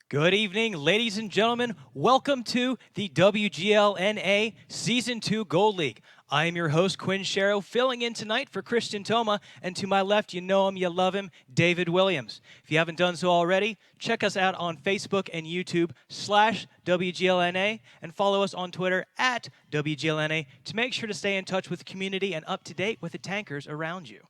Good evening, ladies and gentlemen. Welcome to the WGLNA Season 2 Gold League. I am your host, Quinn Sharrow, filling in tonight for Christian Toma, and to my left, you know him, you love him, David Williams. If you haven't done so already, check us out on Facebook and YouTube /WGLNA, and follow us on Twitter @WGLNA to make sure to stay in touch with the community and up to date with the tankers around you.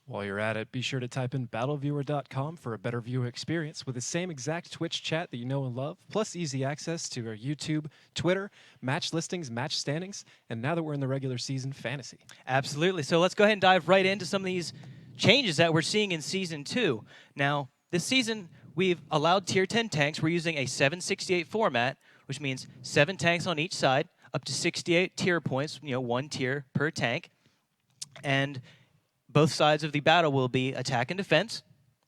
While you're at it, be sure to type in battleviewer.com for a better viewer experience with the same exact Twitch chat that you know and love, plus easy access to our YouTube, Twitter, match listings, match standings, and now that we're in the regular season, fantasy. Absolutely. So let's go ahead and dive right into some of these changes that we're seeing in Season 2. Now, this season, we've allowed Tier 10 tanks. We're using a 768 format, which means 7 tanks on each side, up to 68 tier points, one tier per tank. And both sides of the battle will be attack and defense.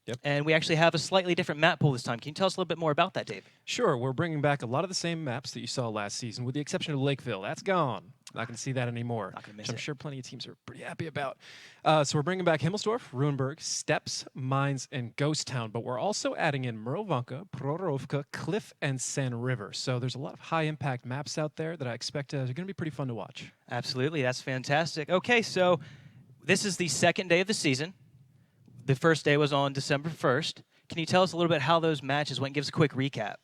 Yep. And we actually have a slightly different map pool this time. Can you tell us a little bit more about that, Dave? Sure, we're bringing back a lot of the same maps that you saw last season, with the exception of Lakeville. That's gone. Not going to see that anymore. Not going to miss which I'm it. sure plenty of teams are pretty happy about. So we're bringing back Himmelsdorf, Ruinberg, Steps, Mines, and Ghost Town. But we're also adding in Mrlvanka, Prorovka, Cliff, and San River. So there's a lot of high-impact maps out there that I expect are going to be pretty fun to watch. Absolutely. That's fantastic. Okay, so this is the second day of the season. The first day was on December 1st. Can you tell us a little bit how those matches went? Give us a quick recap.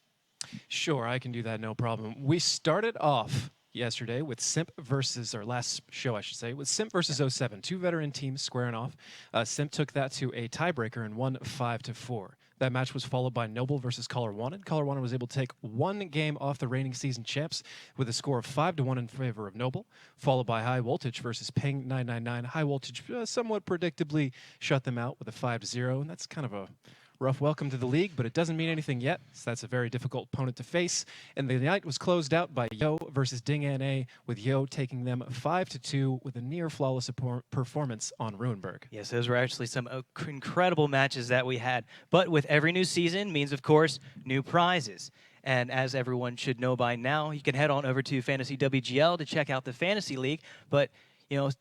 Sure, I can do that, no problem. We started off yesterday with Simp versus, or last show I should say, with Simp versus 07. Two veteran teams squaring off. Simp took that to a tiebreaker and won 5-4. That match was followed by Noble versus Caller Wanted. Caller Wanted was able to take one game off the reigning season champs with a score of 5-1 in favor of Noble, followed by High Voltage versus Ping 999. High Voltage somewhat predictably shut them out with a 5-0, and that's kind of a rough welcome to the league, but it doesn't mean anything yet, so that's a very difficult opponent to face. And the night was closed out by Yo versus WGLNA, with Yo taking them 5-2 with a near-flawless performance on Ruinberg. Yes, those were actually some incredible matches that we had. But with every new season means, of course, new prizes. And as everyone should know by now, you can head on over to Fantasy WGL to check out the Fantasy League. But,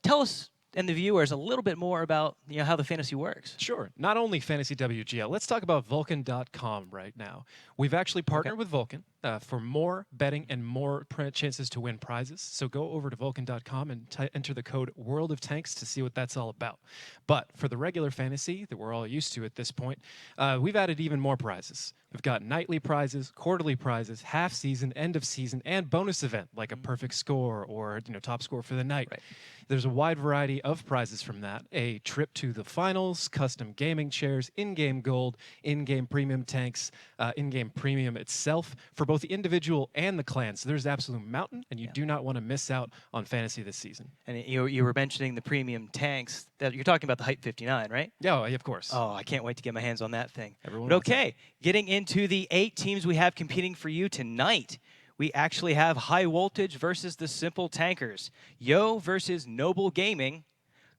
tell us and the viewers a little bit more about how the fantasy works. Sure. Not only Fantasy WGL. Let's talk about Vulcan.com right now. We've actually partnered with Vulcan for more betting and more chances to win prizes. So go over to Vulcan.com and enter the code World of Tanks to see what that's all about. But for the regular fantasy that we're all used to at this point, we've added even more prizes. We've got nightly prizes, quarterly prizes, half season, end of season, and bonus event like a perfect score or top score for the night. Right. There's a wide variety of prizes from that. A trip to the finals, custom gaming chairs, in-game gold, in-game premium tanks, in-game premium itself for both the individual and the clan. So there's absolute mountain, and you do not want to miss out on fantasy this season. And you were mentioning the premium tanks. That you're talking about the Hype 59, right? Yeah, of course. Oh, I can't wait to get my hands on that thing. Everyone But wants it. okay, getting into the 8 teams we have competing for you tonight. We actually have High Voltage versus the Simple Tankers, Yo versus Noble Gaming,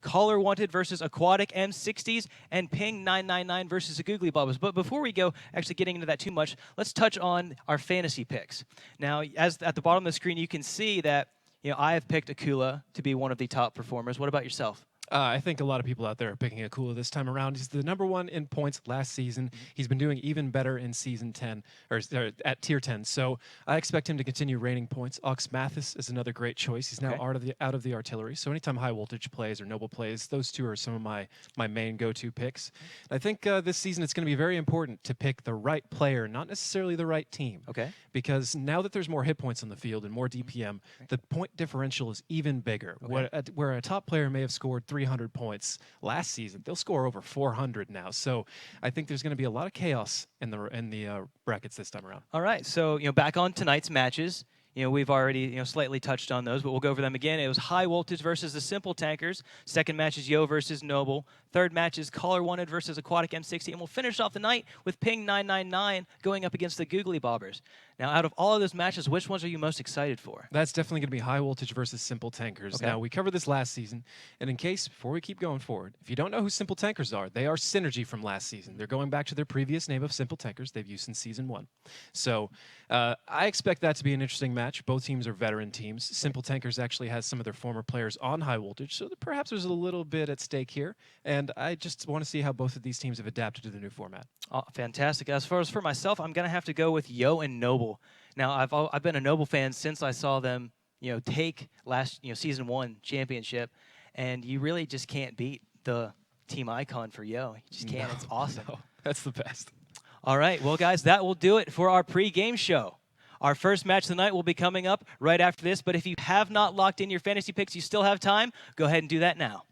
Caller Wanted versus Aquatic M60s, and Ping 999 versus the Googly Bobbles. But before we go actually getting into that too much, let's touch on our fantasy picks. Now, as at the bottom of the screen, you can see that I have picked Akula to be one of the top performers. What about yourself? I think a lot of people out there are picking Akula this time around. He's the #1 in points last season. He's been doing even better in Season 10, or at Tier 10. So I expect him to continue raining points. Ox Mathis is another great choice. He's now out of the artillery. So anytime High Voltage plays or Noble plays, those two are some of my main go-to picks. I think this season it's going to be very important to pick the right player, not necessarily the right team. Okay. Because now that there's more hit points on the field and more DPM, the point differential is even bigger. Okay. Where a top player may have scored 300 points last season, they'll score over 400 now. So I think there's going to be a lot of chaos in the brackets this time around. All right, so back on tonight's matches. We've already slightly touched on those, but we'll go over them again. It was High Voltage versus the Simple Tankers. Second match is Yo versus Noble. Third match is Caller Wanted versus Aquatic M60. And we'll finish off the night with Ping 999 going up against the Googly Bobbers. Now, out of all of those matches, which ones are you most excited for? That's definitely going to be High Voltage versus Simple Tankers. Okay. Now, we covered this last season, and in case, before we keep going forward, if you don't know who Simple Tankers are, they are Synergy from last season. They're going back to their previous name of Simple Tankers they've used since Season 1. So I expect that to be an interesting match. match. Both teams are veteran teams. Simple Tankers actually has some of their former players on High Voltage, so perhaps there's a little bit at stake here. And I just want to see how both of these teams have adapted to the new format. Oh, fantastic. As far as for myself, I'm going to have to go with Yo and Noble. Now, I've been a Noble fan since I saw them, take last, season 1 championship, and you really just can't beat the team icon for Yo. You just can't. It's awesome. No, that's the best. All right. Well, guys, that will do it for our pre-game show. Our first match of the night will be coming up right after this, but if you have not locked in your fantasy picks, you still have time. Go ahead and do that now.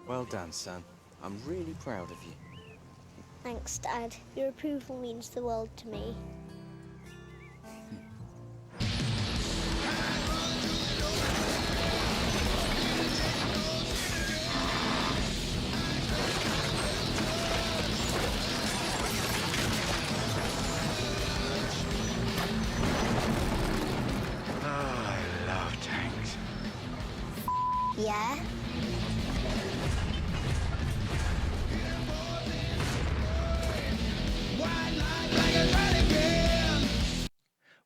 Well done, son. I'm really proud of you. Thanks, Dad. Your approval means the world to me. Oh, I love tanks. Yeah?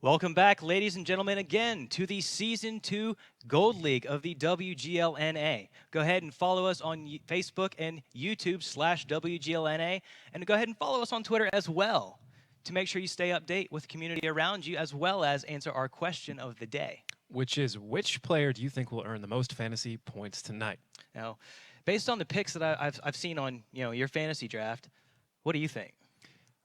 Welcome back, ladies and gentlemen, again to the Season 2 Gold League of the WGLNA. Go ahead and follow us on Facebook and YouTube/WGLNA, and go ahead and follow us on Twitter as well to make sure you stay update with the community around you, as well as answer our question of the day. Which is, which player do you think will earn the most fantasy points tonight? Now, based on the picks that I've seen on your fantasy draft, what do you think?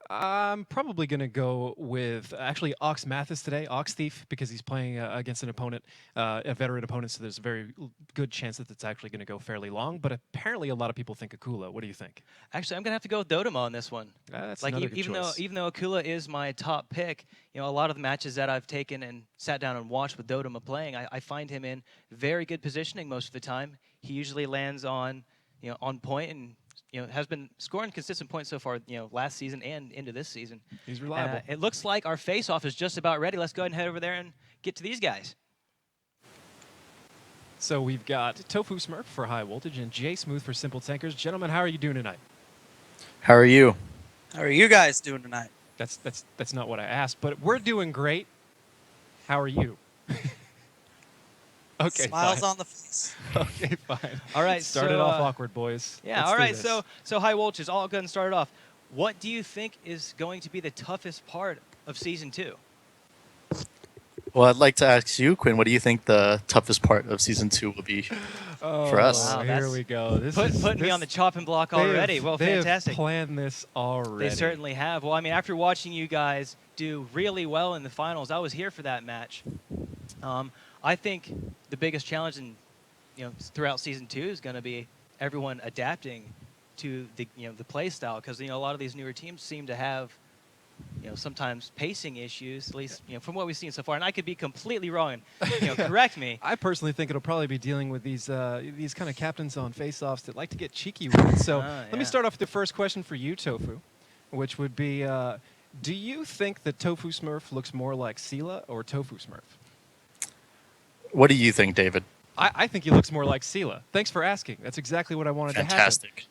I'm probably going to go with actually Ox Mathis today, Ox Thief, because he's playing against an opponent, a veteran opponent, so there's a very good chance that it's actually going to go fairly long. But apparently a lot of people think Akula. What do you think? Actually, I'm going to have to go with Dodoma on this one. That's like another good choice. even though Akula is my top pick, a lot of the matches that I've taken and sat down and watched with Dodoma playing, I find him in very good positioning most of the time. He usually lands on on point and has been scoring consistent points so far, last season and into this season. He's reliable. It looks like our face-off is just about ready. Let's go ahead and head over there and get to these guys. So we've got Tofu Smurf for High Voltage and Jay Smooth for Simple Tankers. Gentlemen, how are you doing tonight? How are you? How are you guys doing tonight? That's not what I asked, but we're doing great. How are you? Okay, Smiles fine. on the face. Okay, fine. All right, Started off awkward, boys. Yeah, Let's all do right. this. So High Voltage, I'll go ahead and start it off. What do you think is going to be the toughest part of Season 2? Well, I'd like to ask you, Quinn, what do you think the toughest part of Season 2 will be for us? Wow, here we go. Putting me on the chopping block already. Well, fantastic. They have planned this already. They certainly have. Well, I mean, after watching you guys do really well in the finals, I was here for that match. I think the biggest challenge throughout Season 2 is going to be everyone adapting to the the play style, because a lot of these newer teams seem to have sometimes pacing issues, at least from what we've seen so far. And I could be completely wrong, and correct me. I personally think it'll probably be dealing with these kind of captains on face-offs that like to get cheeky with it. So let me start off with the first question for you, Tofu, which would be, do you think that Tofu Smurf looks more like Sela or Tofu Smurf? What do you think, David? I think he looks more like Sela. Thanks for asking. That's exactly what I wanted to happen. Fantastic.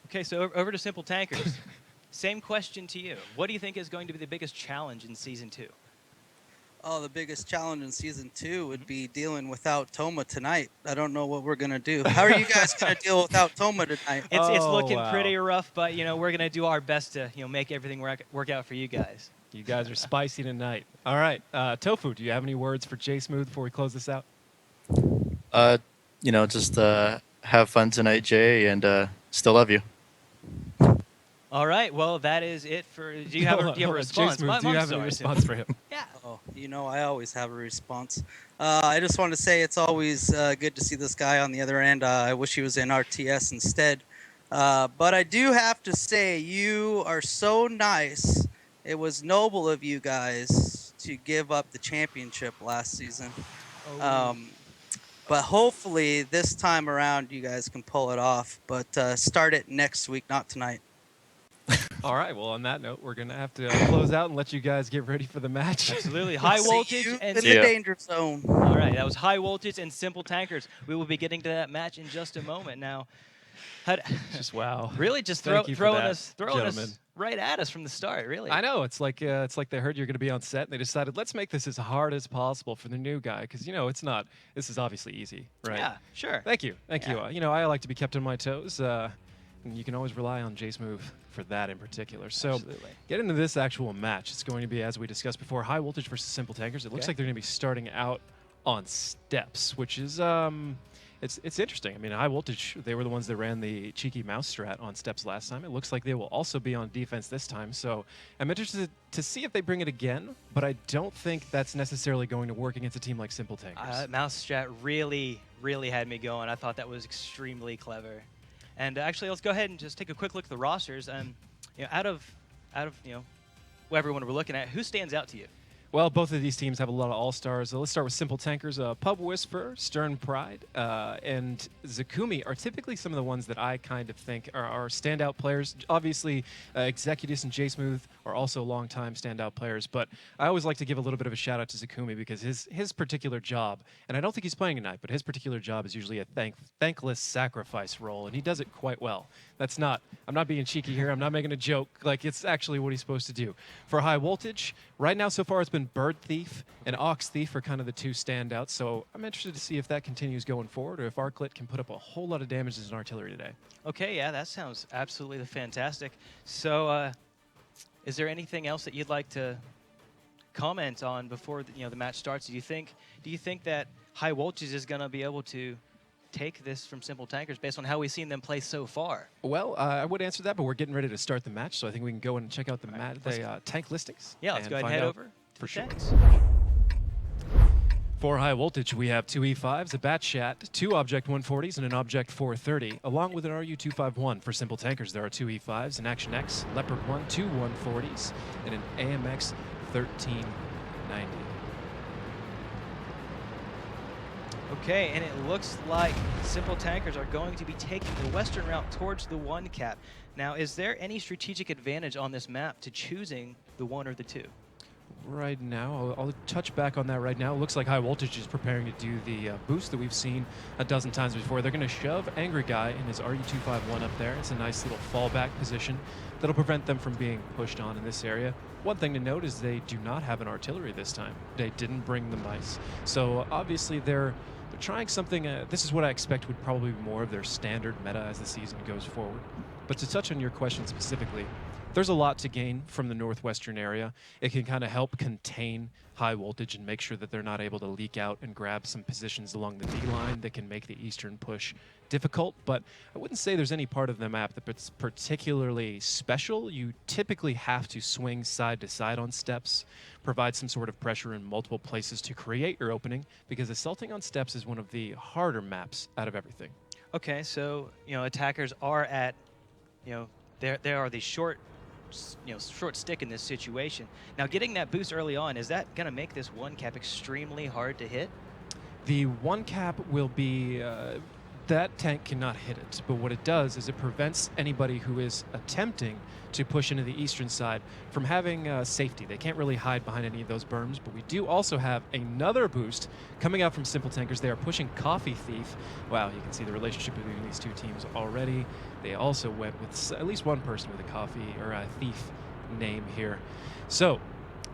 Okay, so over to Simple Tankers. Same question to you. What do you think is going to be the biggest challenge in Season 2? Oh, the biggest challenge in Season 2 would be dealing without Toma tonight. I don't know what we're going to do. How are you guys going to deal without Toma tonight? It's looking wow. pretty rough, but we're going to do our best to make everything work out for you guys. You guys are spicy tonight. All right, Tofu, do you have any words for J Smooth before we close this out? Just have fun tonight, Jay, and still love you. All right, well, that is it for... Do you have a response? J Smooth, do you have any response for him? Yeah. Oh, I always have a response. I just want to say it's always good to see this guy on the other end. I wish he was in RTS instead. But I do have to say, you are so nice. It was noble of you guys to give up the championship last season. But hopefully this time around you guys can pull it off. But start it next week, not tonight. All right, well, on that note, we're going to have to close out and let you guys get ready for the match. Absolutely. High Voltage See you and... in the danger zone. All right, that was High Voltage and Simple Tankers. We will be getting to that match in just a moment. Now, Just wow. really just Thank you for throwing that, us gentlemen. right at us from the start, really. I know, it's like they heard you're going to be on set and they decided, let's make this as hard as possible for the new guy because, it's not, this is obviously easy, right? Yeah, sure. Thank you. Yeah. You. I like to be kept on my toes. And you can always rely on J Smooth for that in particular. So, Absolutely. get into this actual match. It's going to be, as we discussed before, High Voltage versus Simple Tankers. It looks like they're going to be starting out on steps, which is it's interesting. I mean, High Voltage, they were the ones that ran the cheeky mouse strat on steps last time. It looks like they will also be on defense this time. So, I'm interested to see if they bring it again, but I don't think that's necessarily going to work against a team like Simple Tankers. Mouse strat really, really had me going. I thought that was extremely clever. And actually, let's go ahead and just take a quick look at the rosters. Out of everyone we're looking at, who stands out to you? Well, both of these teams have a lot of all-stars. Let's start with Simple Tankers. Pub Whisperer, Stern Pride, and Zakumi are typically some of the ones that I kind of think are standout players. Obviously, Executus and J Smooth are also long-time standout players, but I always like to give a little bit of a shout-out to Zakumi because his particular job, and I don't think he's playing tonight, but his particular job is usually a thankless sacrifice role, and he does it quite well. I'm not being cheeky here. I'm not making a joke. Like, it's actually what he's supposed to do. For High Voltage, right now so far it's been Bird Thief and Ox Thief are kind of the two standouts, so I'm interested to see if that continues going forward or if Arclit can put up a whole lot of damage as an artillery today. Okay, yeah, that sounds absolutely fantastic. So, is there anything else that you'd like to comment on before the match starts? Do you think that High Voltage is going to be able to take this from Simple Tankers based on how we've seen them play so far? Well, I would answer that, but we're getting ready to start the match, so I think we can go and check out the tank listings. Yeah, let's go ahead and head over for to sure. tanks. For High Voltage, we have two E5s, a Batchat, two Object 140s, and an Object 430, along with an RU-251. For Simple Tankers, there are two E5s, an Action X, Leopard 1, two 140s, and an AMX 1390. Okay, and it looks like Simple Tankers are going to be taking the western route towards the 1 cap. Now, is there any strategic advantage on this map to choosing the 1 or the 2? Right now, I'll touch back on that right now. It looks like High Voltage is preparing to do the boost that we've seen a dozen times before. They're going to shove Angry Guy in his RU-251 up there. It's a nice little fallback position that'll prevent them from being pushed on in this area. One thing to note is they do not have an artillery this time. They didn't bring the mice. So obviously they're trying something. This is what I expect would probably be more of their standard meta as the season goes forward. But to touch on your question specifically, there's a lot to gain from the northwestern area. It can kind of help contain High Voltage and make sure that they're not able to leak out and grab some positions along the D line that can make the eastern push difficult. But I wouldn't say there's any part of the map that's particularly special. You typically have to swing side to side on steps, provide some sort of pressure in multiple places to create your opening, because assaulting on steps is one of the harder maps out of everything. Okay, so attackers are at there are these short short stick in this situation. Now, getting that boost early on, is that going to make this one cap extremely hard to hit? The one cap will be, that tank cannot hit it, but what it does is it prevents anybody who is attempting to push into the eastern side from having safety. They can't really hide behind any of those berms, but we do also have another boost coming out from Simple Tankers. They are pushing Coffee Thief. Wow, you can see the relationship between these two teams already. They also went with at least one person with a Coffee or a Thief name here. So,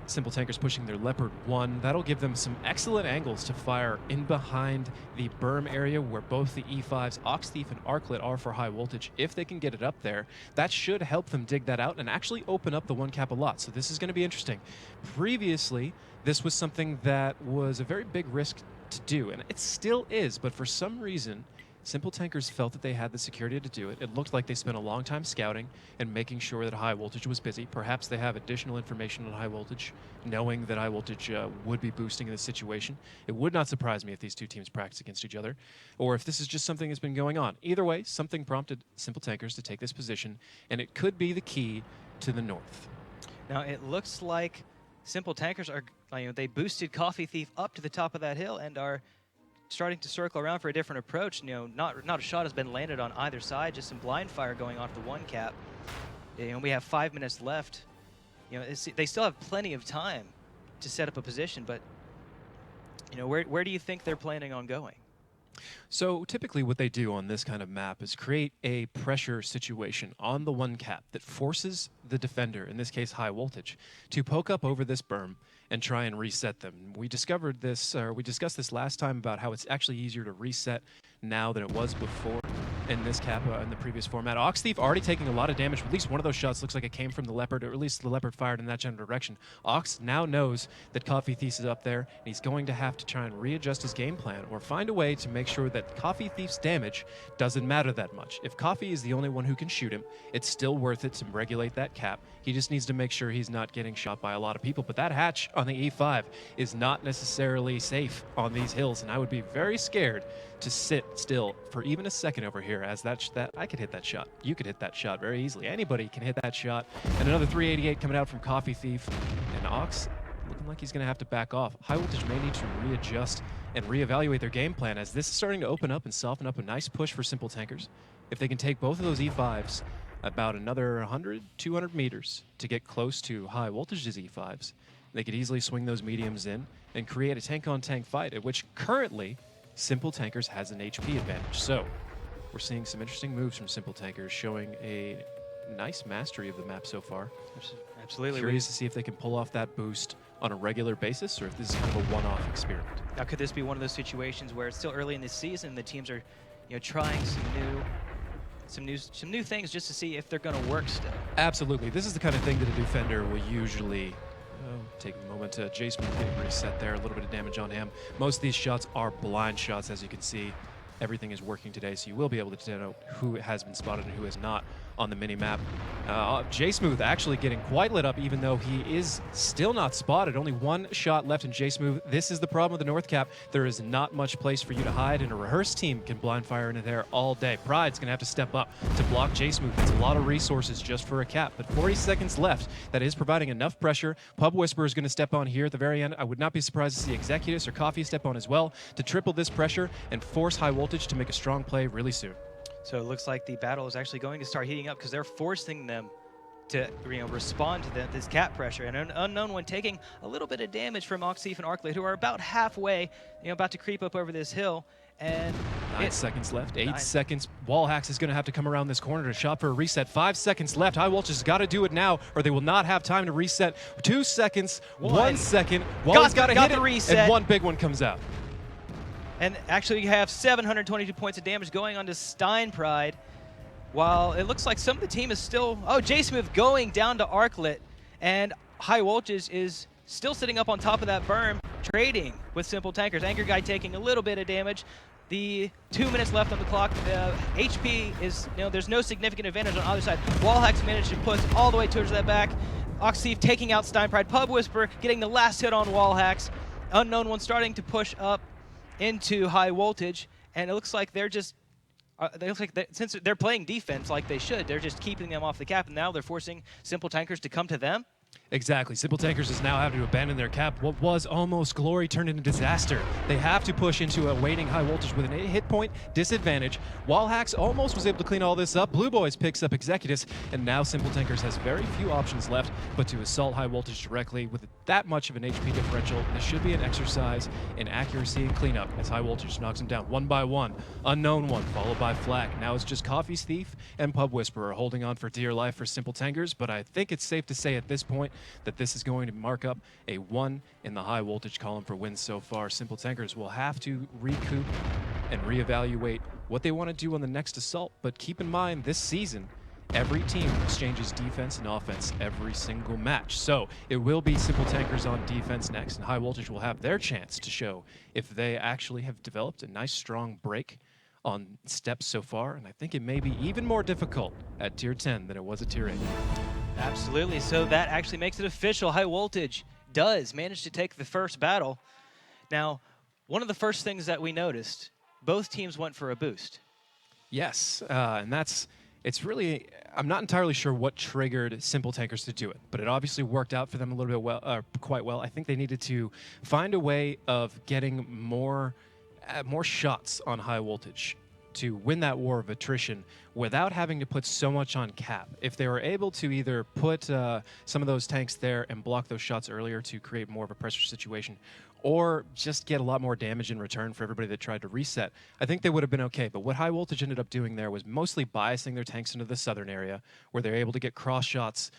Simple Tankers pushing their Leopard 1. That'll give them some excellent angles to fire in behind the berm area where both the E5s, Ox Thief and Arclet, are for high voltage. If they can get it up there, that should help them dig that out and actually open up the one cap a lot. So this is going to be interesting. Previously, this was something that was a very big risk to do, and it still is, but for some reason, Simple Tankers felt that they had the security to do it. It looked like they spent a long time scouting and making sure that high voltage was busy. Perhaps they have additional information on high voltage, knowing that high voltage would be boosting in this situation. It would not surprise me if these two teams practice against each other, or if this is just something that's been going on. Either way, something prompted Simple Tankers to take this position, and it could be the key to the north. Now, it looks like Simple Tankers are, they boosted Coffee Thief up to the top of that hill and are starting to circle around for a different approach. Not a shot has been landed on either side, just some blind fire going off the one cap. We have 5 minutes left. They still have plenty of time to set up a position, but where do you think they're planning on going? So typically what they do on this kind of map is create a pressure situation on the one cap that forces the defender, in this case high voltage, to poke up over this berm and try and reset them. We discovered this, or we discussed this last time about how it's actually easier to reset now than it was before in this cap in the previous format. Ox Thief already taking a lot of damage. At least one of those shots looks like it came from the Leopard, or at least the Leopard fired in that general direction. Ox now knows that Coffee Thief is up there, and he's going to have to try and readjust his game plan or find a way to make sure that Coffee Thief's damage doesn't matter that much. If Coffee is the only one who can shoot him, it's still worth it to regulate that cap. He just needs to make sure he's not getting shot by a lot of people. But that hatch on the E5 is not necessarily safe on these hills, and I would be very scared to sit still for even a second over here, as that I could hit that shot. You could hit that shot very easily. Anybody can hit that shot. And another 388 coming out from Coffee Thief. And Ox looking like he's going to have to back off. High voltage may need to readjust and reevaluate their game plan, as this is starting to open up and soften up a nice push for Simple Tankers. If they can take both of those E5s about another 100, 200 meters to get close to high voltage's E5s, they could easily swing those mediums in and create a tank-on-tank fight, at which currently Simple Tankers has an HP advantage. So we're seeing some interesting moves from Simple Tankers, showing a nice mastery of the map so far. Absolutely. Curious to see if they can pull off that boost on a regular basis, or if this is kind of a one-off experiment. Now, could this be one of those situations where it's still early in the season, the teams are, trying some new things just to see if they're going to work still? Absolutely. This is the kind of thing that a defender will usually take a moment. Jace getting reset there, a little bit of damage on him. Most of these shots are blind shots, as you can see. Everything is working today, so you will be able to denote who has been spotted and who has not on the mini-map. J-Smooth actually getting quite lit up, even though he is still not spotted. Only one shot left in J-Smooth. This is the problem with the North Cap. There is not much place for you to hide, and a rehearsed team can blind fire into there all day. Pride's going to have to step up to block J-Smooth. It's a lot of resources just for a cap, but 40 seconds left. That is providing enough pressure. Pub Whisperer is going to step on here at the very end. I would not be surprised to see Executus or Coffee step on as well to triple this pressure and force high voltage to make a strong play really soon. So it looks like the battle is actually going to start heating up, because they're forcing them to respond to this cap pressure. And an Unknown One taking a little bit of damage from Ox Thief and Arclet, who are about halfway, about to creep up over this hill. And 9 seconds left. 8 seconds. Wallhacks is going to have to come around this corner to shot for a reset. 5 seconds left. High Voltage has got to do it now, or they will not have time to reset. 2 seconds. 1 second. Wally's got to hit it, reset. and one big one comes out. And actually, you have 722 points of damage going on to Stein Pride, while it looks like some of the team is still... Oh, J-Smooth going down to Arclet, and High Voltage is still sitting up on top of that berm, trading with Simple Tankers. Anchor Guy taking a little bit of damage. The 2 minutes left on the clock. The HP is, there's no significant advantage on either side. Wallhacks managed to push all the way towards that back. Ox Thief taking out Stein Pride. Pub Whisperer getting the last hit on Wallhacks. Unknown One starting to push up into High Voltage, and it looks like they're just they look like since they're playing defense like they should, they're just keeping them off the cap, and now they're forcing Simple Tankers to come to them. Exactly. Simple Tankers is now having to abandon their cap. What was almost glory turned into disaster. They have to push into a waiting high voltage with an 8 hit point disadvantage. While Hacks almost was able to clean all this up, Blue Boys picks up Executus, and now Simple Tankers has very few options left but to assault high voltage directly. With that much of an HP differential, this should be an exercise in accuracy and cleanup as high voltage knocks them down one by one. Unknown One followed by Flak. Now it's just Coffee's Thief and Pub Whisperer holding on for dear life for Simple Tankers, but I think it's safe to say at this point that this is going to mark up a 1 in the high voltage column for wins so far. Simple Tankers will have to recoup and reevaluate what they want to do on the next assault, but keep in mind this season, every team exchanges defense and offense every single match. So it will be Simple Tankers on defense next, and high voltage will have their chance to show if they actually have developed a nice strong break on steps so far, and I think it may be even more difficult at tier 10 than it was at tier 8. Absolutely. So that actually makes it official. High voltage does manage to take the first battle. Now, one of the first things that we noticed, both teams went for a boost. Yes, and it's really, I'm not entirely sure what triggered Simple Tankers to do it, but it obviously worked out for them a little bit quite well. I think they needed to find a way of getting more shots on high voltage to win that war of attrition without having to put so much on cap. If they were able to either put some of those tanks there and block those shots earlier to create more of a pressure situation, or just get a lot more damage in return for everybody that tried to reset, I think they would have been okay. But what high voltage ended up doing there was mostly biasing their tanks into the southern area, where they're able to get cross shots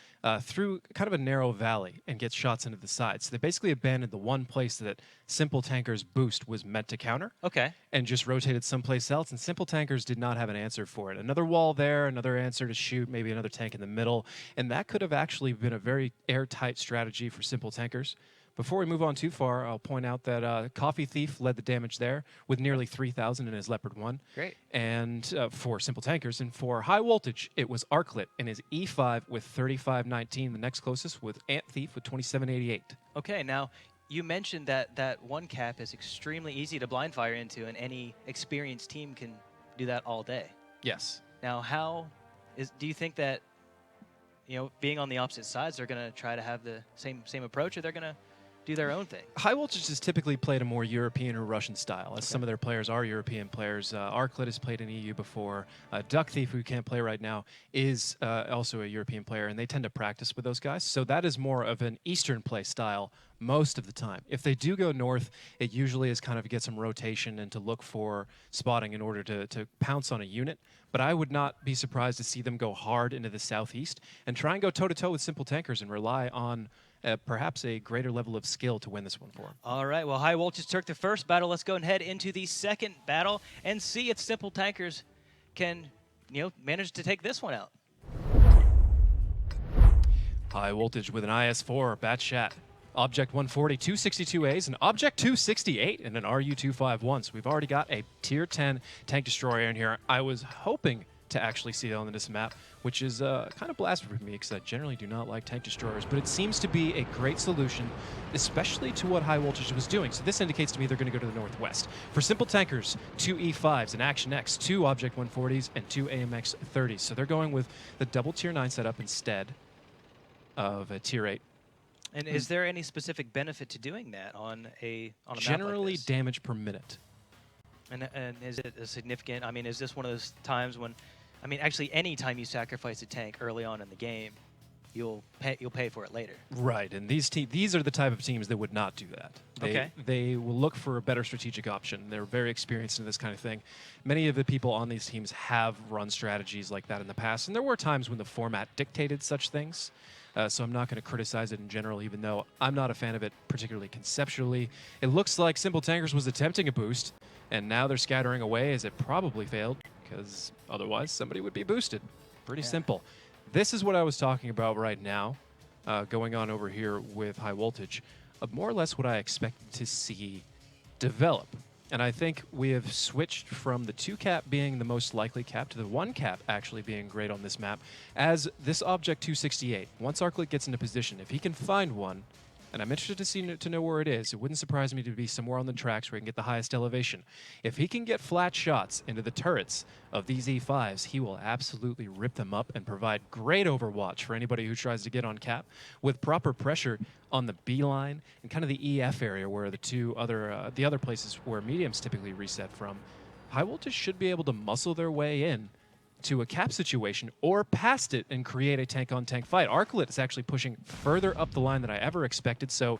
through kind of a narrow valley and get shots into the sides. So they basically abandoned the one place that Simple Tankers boost was meant to counter. Okay. And just rotated someplace else, and Simple Tankers did not have an answer for it. Another wall there, another answer to shoot, maybe another tank in the middle, and that could have actually been a very airtight strategy for Simple Tankers. Before we move on too far, I'll point out that Coffee Thief led the damage there with nearly 3,000 in his Leopard 1. Great. And for Simple Tankers, and for High Voltage, it was Arclit in his E5 with 3519. The next closest was Ant Thief with 2788. Okay, now you mentioned that one cap is extremely easy to blind fire into, and any experienced team can do that all day. Yes. Now, do you think that, being on the opposite sides, they're going to try to have the same approach, or they're going to do their own thing? High Voltage has typically played a more European or Russian style, as some of their players are European players. Arclit has played in EU before. Duck Thief, who can't play right now, is also a European player, and they tend to practice with those guys. So that is more of an Eastern play style most of the time. If they do go north, it usually is kind of to get some rotation and to look for spotting in order to pounce on a unit. But I would not be surprised to see them go hard into the southeast and try and go toe-to-toe with Simple Tankers and rely on perhaps a greater level of skill to win this one for them. All right, well, High Voltage took the first battle. Let's go and head into the second battle and see if Simple Tankers can, manage to take this one out. High Voltage with an IS-4, Bat Chat. Object 140, 262As, an Object 268, and an RU-251. So we've already got a Tier 10 tank destroyer in here. I was hoping to actually see it on this map, which is kind of blasphemy for me because I generally do not like tank destroyers, but it seems to be a great solution, especially to what High Voltage was doing. So this indicates to me they're going to go to the northwest. For Simple Tankers, 2 E5s, an Action X, 2 Object 140s, and 2 AMX 30s. So they're going with the double Tier 9 setup instead of a Tier 8. And is there any specific benefit to doing that on a map Generally, like this? damage per minute. And is it a significant? I mean, is this one of those times when, actually, any time you sacrifice a tank early on in the game, you'll pay for it later. Right, and these are the type of teams that would not do that. They will look for a better strategic option. They're very experienced in this kind of thing. Many of the people on these teams have run strategies like that in the past, and there were times when the format dictated such things. So I'm not going to criticize it in general, even though I'm not a fan of it particularly conceptually. It looks like Simple Tankers was attempting a boost, and now they're scattering away as it probably failed, because otherwise somebody would be boosted. Pretty simple. This is what I was talking about right now, going on over here with High Voltage, of more or less what I expected to see develop. And I think we have switched from the 2 cap being the most likely cap to the 1 cap actually being great on this map, as this Object 268, once Arclit gets into position, if he can find one, and I'm interested to know where it is. It wouldn't surprise me to be somewhere on the tracks where he can get the highest elevation. If he can get flat shots into the turrets of these E5s, he will absolutely rip them up and provide great overwatch for anybody who tries to get on cap with proper pressure on the B line and kind of the EF area where the other places where mediums typically reset from. High Voltage should be able to muscle their way in to a cap situation or past it and create a tank-on-tank fight. Arclit is actually pushing further up the line than I ever expected, so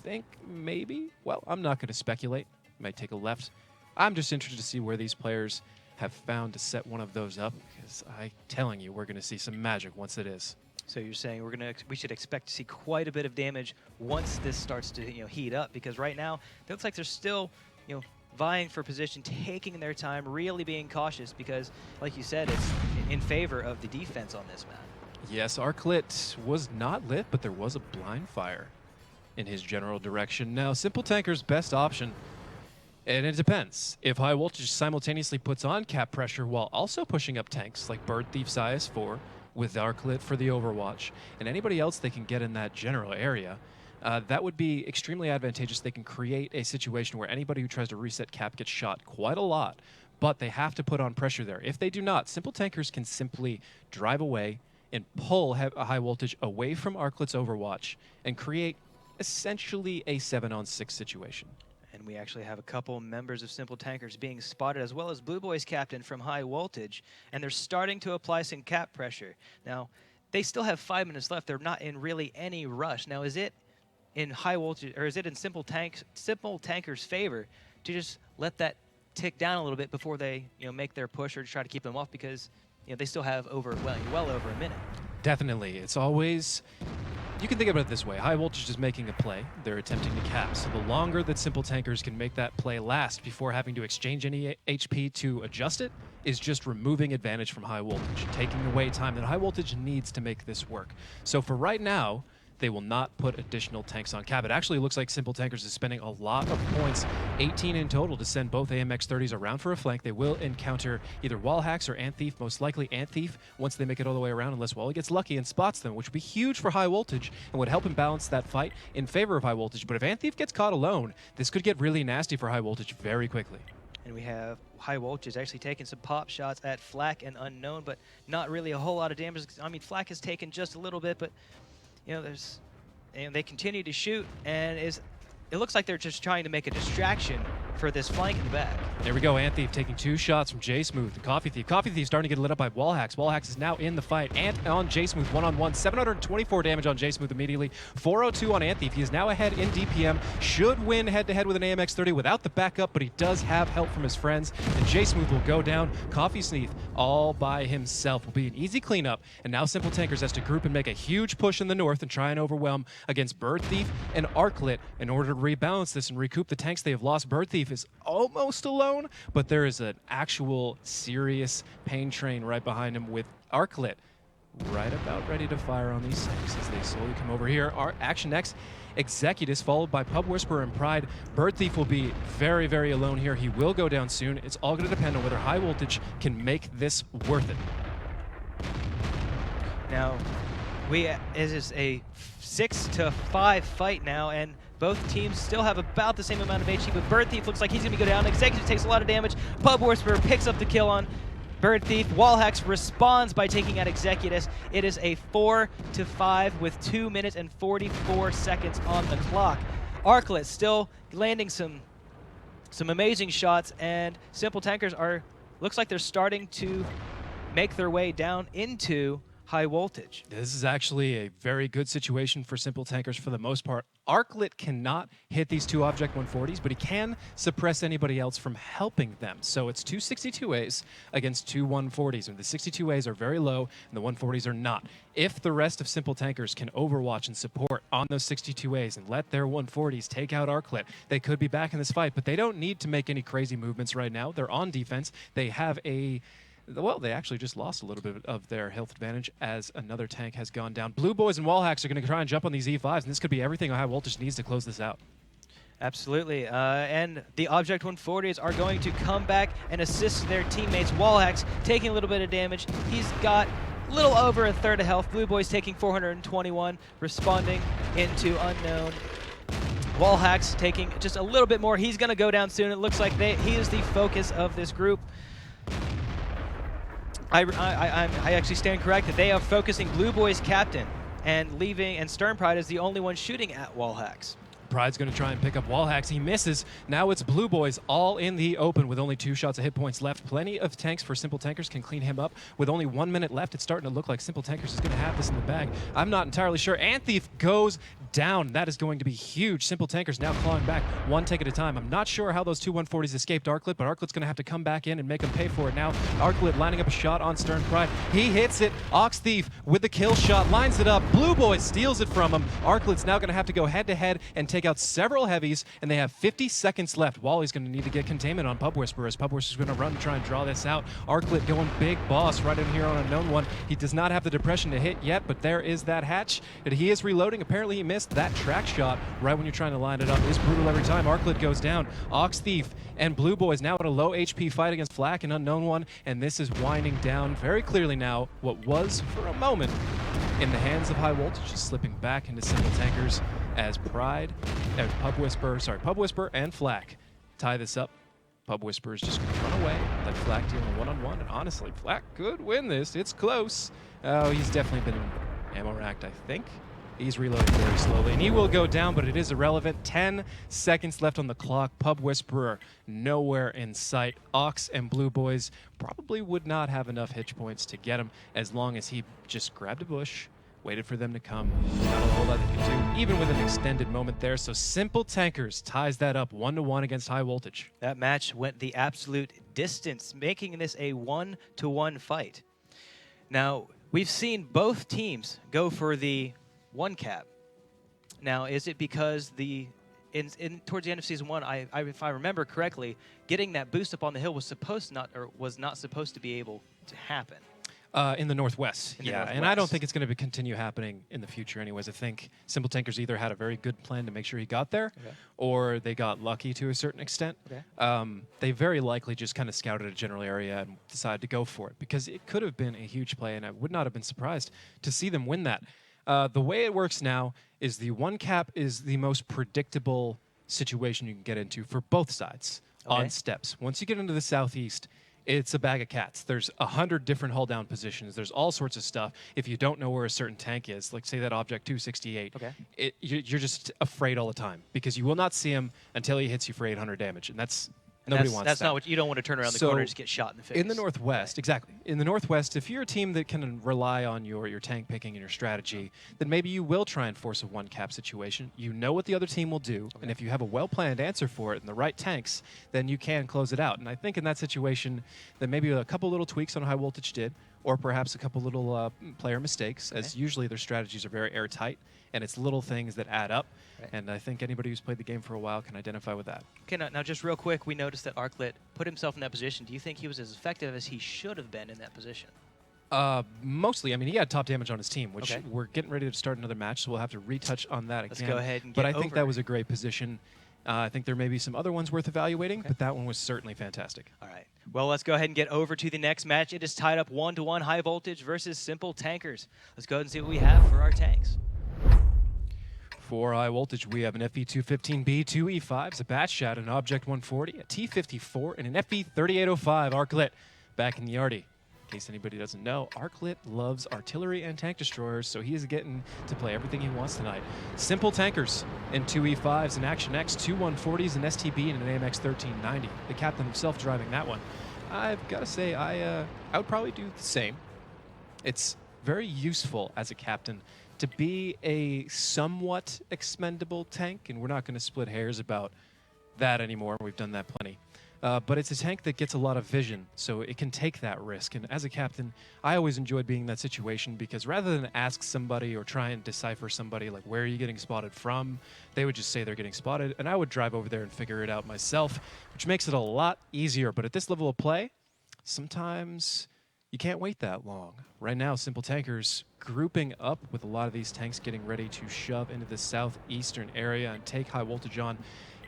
think maybe, well, I'm not going to speculate. Might take a left. I'm just interested to see where these players have found to set one of those up, because I'm telling you, we're going to see some magic once it is. So you're saying we should expect to see quite a bit of damage once this starts to heat up, because right now it looks like they're still vying for position, taking their time, really being cautious, because like you said, it's in favor of the defense on this map. Yes, Arclit was not lit, but there was a blind fire in his general direction. Now, Simple Tanker's best option, and it depends. If High Voltage simultaneously puts on cap pressure while also pushing up tanks like Bird Thief's IS-4 with Arclit for the Overwatch, and anybody else they can get in that general area, that would be extremely advantageous. They can create a situation where anybody who tries to reset cap gets shot quite a lot, but they have to put on pressure there. If they do not, Simple Tankers can simply drive away and pull a High Voltage away from Arclit's Overwatch and create essentially a 7-on-6 situation. And we actually have a couple members of Simple Tankers being spotted, as well as Blue Boy's captain from High Voltage, and they're starting to apply some cap pressure. Now, they still have 5 minutes left. They're not in really any rush. Now, is it in High Voltage, or is it in Simple Tankers' favor to just let that tick down a little bit before they make their push, or to try to keep them off, because they still have well over a minute? Definitely. It's always, you can think about it this way. High Voltage is making a play. They're attempting to cap. So the longer that Simple Tankers can make that play last before having to exchange any HP to adjust it is just removing advantage from High Voltage, taking away time that High Voltage needs to make this work. So for right now, they will not put additional tanks on cap. It actually looks like Simple Tankers is spending a lot of points, 18 in total, to send both AMX-30s around for a flank. They will encounter either wall hacks or Ant Thief, most likely Ant Thief, once they make it all the way around, unless Wally gets lucky and spots them, which would be huge for High Voltage and would help him balance that fight in favor of High Voltage. But if Ant Thief gets caught alone, this could get really nasty for High Voltage very quickly. And we have High Voltage actually taking some pop shots at Flak and Unknown, but not really a whole lot of damage. I mean, Flak has taken just a little bit, but they continue to shoot, and it looks like they're just trying to make a distraction for this flank in the back. There we go, Ant Thief taking 2 shots from J Smooth, the Coffee Thief. Coffee Thief starting to get lit up by Wall Hacks. Wall Hacks is now in the fight. Ant on J Smooth, 1-on-1, 724 damage on J Smooth immediately, 402 on Ant Thief. He is now ahead in DPM, should win head-to-head with an AMX-30 without the backup, but he does have help from his friends, and J Smooth will go down. Coffee Thief all by himself will be an easy cleanup, and now Simple Tankers has to group and make a huge push in the north and try and overwhelm against Bird Thief and Arclit in order to rebalance this and recoup the tanks they have lost. Bird Thief is almost alone, but there is an actual serious pain train right behind him with Arclit right about ready to fire on these tanks as they slowly come over here. Our Action X Executus followed by Pub Whisperer and Pride. Bird Thief will be very, very alone here. He will go down soon. It's all going to depend on whether High Voltage can make this worth it. Now, it is a 6-5 fight now, and both teams still have about the same amount of HP, but Bird Thief looks like he's going to go down. Executive takes a lot of damage. Pub Whisperer picks up the kill on Bird Thief. Wallhacks responds by taking out Executus. It is a 4-5 with 2 minutes and 44 seconds on the clock. Arclit still landing some amazing shots, and Simple Tankers looks like they're starting to make their way down into High Voltage. This is actually a very good situation for Simple Tankers for the most part. Arclit cannot hit these 2 Object 140s, but he can suppress anybody else from helping them. So it's 2 62As against 2 140s, and the 62As are very low, and the 140s are not. If the rest of Simple Tankers can overwatch and support on those 62As and let their 140s take out Arclit, they could be back in this fight, but they don't need to make any crazy movements right now. They're on defense. They have well, they actually just lost a little bit of their health advantage as another tank has gone down. Blue Boys and Wallhacks are going to try and jump on these E5s, and this could be everything High Voltage needs to close this out. Absolutely. And the Object 140s are going to come back and assist their teammates. Wallhacks taking a little bit of damage. He's got little over a third of health. Blue Boys taking 421, responding into unknown. Wall Hacks taking just a little bit more. He's going to go down soon. It looks like he is the focus of this group. I actually stand corrected. They are focusing Blue Boys captain and leaving, and Stern Pride is the only one shooting at Wall Hacks. Pride's going to try and pick up Wall Hacks. He misses. Now it's Blue Boys all in the open with only 2 shots of hit points left. Plenty of tanks for Simple Tankers can clean him up. With only 1 minute left, it's starting to look like Simple Tankers is going to have this in the bag. I'm not entirely sure. Anthief goes down. That is going to be huge. Simple Tankers now clawing back 1 tank at a time. I'm not sure how those 2 140s escaped Arclit, but Arclit's going to have to come back in and make him pay for it now. Arclit lining up a shot on Stern Pride. He hits it. Ox Thief with the kill shot, lines it up. Blue Boys steals it from him. Arclit's now going to have to go head-to-head and take out several heavies, and they have 50 seconds left. Wally's going to need to get containment on Pub Whisperers. Pub Whisperer's going to run and try and draw this out. Arclit going big boss right in here on Unknown One. He does not have the depression to hit yet, but there is that hatch. And he is reloading. Apparently he missed that track shot right when you're trying to line it up. It's brutal every time. Arclit goes down. Ox Thief and Blue Boys now at a low HP fight against Flak and Unknown One, and this is winding down very clearly now. What was for a moment in the hands of High Voltage is slipping back into Simple Tankers as Pub Whisper and Flak tie this up. Pub Whisper is just going to run away, let Flak deal a one-on-one, and honestly, Flak could win this. It's close. Oh, he's definitely been ammo racked, I think. He's reloading very slowly, and he will go down, but it is irrelevant. 10 seconds left on the clock. Pub Whisperer nowhere in sight. Ox and Blue Boys probably would not have enough hit points to get him as long as he just grabbed a bush, waited for them to come. Not a whole lot they could do, even with an extended moment there. So Simple Tankers ties that up 1-1 against High Voltage. That match went the absolute distance, making this a 1-to-1 fight. Now, we've seen both teams go for the 1 cap. Now, is it because towards the end of season 1, if I remember correctly, getting that boost up on the hill was not supposed to be able to happen? In the Northwest, In the yeah. Northwest. And I don't think it's going to continue happening in the future anyways. I think Simple Tankers either had a very good plan to make sure he got there, or they got lucky to a certain extent. They very likely just kind of scouted a general area and decided to go for it, because it could have been a huge play, and I would not have been surprised to see them win that. The way it works now is the 1 cap is the most predictable situation you can get into for both sides on steps. Once you get into the Southeast, it's a bag of cats. There's 100 different hull down positions. There's all sorts of stuff. If you don't know where a certain tank is, like say that Object 268, you're just afraid all the time, because you will not see him until he hits you for 800 damage, and nobody wants that. That's not what you don't want to turn around the corner and just get shot in the face. In the Northwest, exactly. In the Northwest, if you're a team that can rely on your tank picking and your strategy, then maybe you will try and force a 1 cap situation. You know what the other team will do, and if you have a well-planned answer for it and the right tanks, then you can close it out. And I think in that situation, that maybe a couple little tweaks on High Voltage did, or perhaps a couple little player mistakes, as usually their strategies are very airtight, and it's little things that add up. And I think anybody who's played the game for a while can identify with that. Okay, now just real quick, we noticed that Arclit put himself in that position. Do you think he was as effective as he should have been in that position? Mostly. I mean, he had top damage on his team, which we're getting ready to start another match, so we'll have to retouch on that again. Let's go ahead and But get I think over that was a great position. I think there may be some other ones worth evaluating, but that one was certainly fantastic. All right. Well, let's go ahead and get over to the next match. It is tied up 1-1, High Voltage versus Simple Tankers. Let's go ahead and see what we have for our tanks. For High Voltage, we have an FE215B, 2 E5s, a Bat Shot, an Object 140, a T54, and an FE3805 Arclit back in the Arty. In case anybody doesn't know, Arclit loves artillery and tank destroyers, so he is getting to play everything he wants tonight. Simple Tankers and 2 E5s, an Action X, 2 140s, an STB, and an AMX 1390. The captain himself driving that one. I've got to say, I would probably do the same. It's very useful as a captain to be a somewhat expendable tank, and we're not going to split hairs about that anymore. We've done that plenty. But it's a tank that gets a lot of vision, so it can take that risk. And as a captain, I always enjoyed being in that situation, because rather than ask somebody or try and decipher somebody, like, where are you getting spotted from, they would just say they're getting spotted, and I would drive over there and figure it out myself, which makes it a lot easier. But at this level of play, sometimes you can't wait that long. Right now, Simple Tankers grouping up with a lot of these tanks getting ready to shove into the southeastern area and take High Voltage on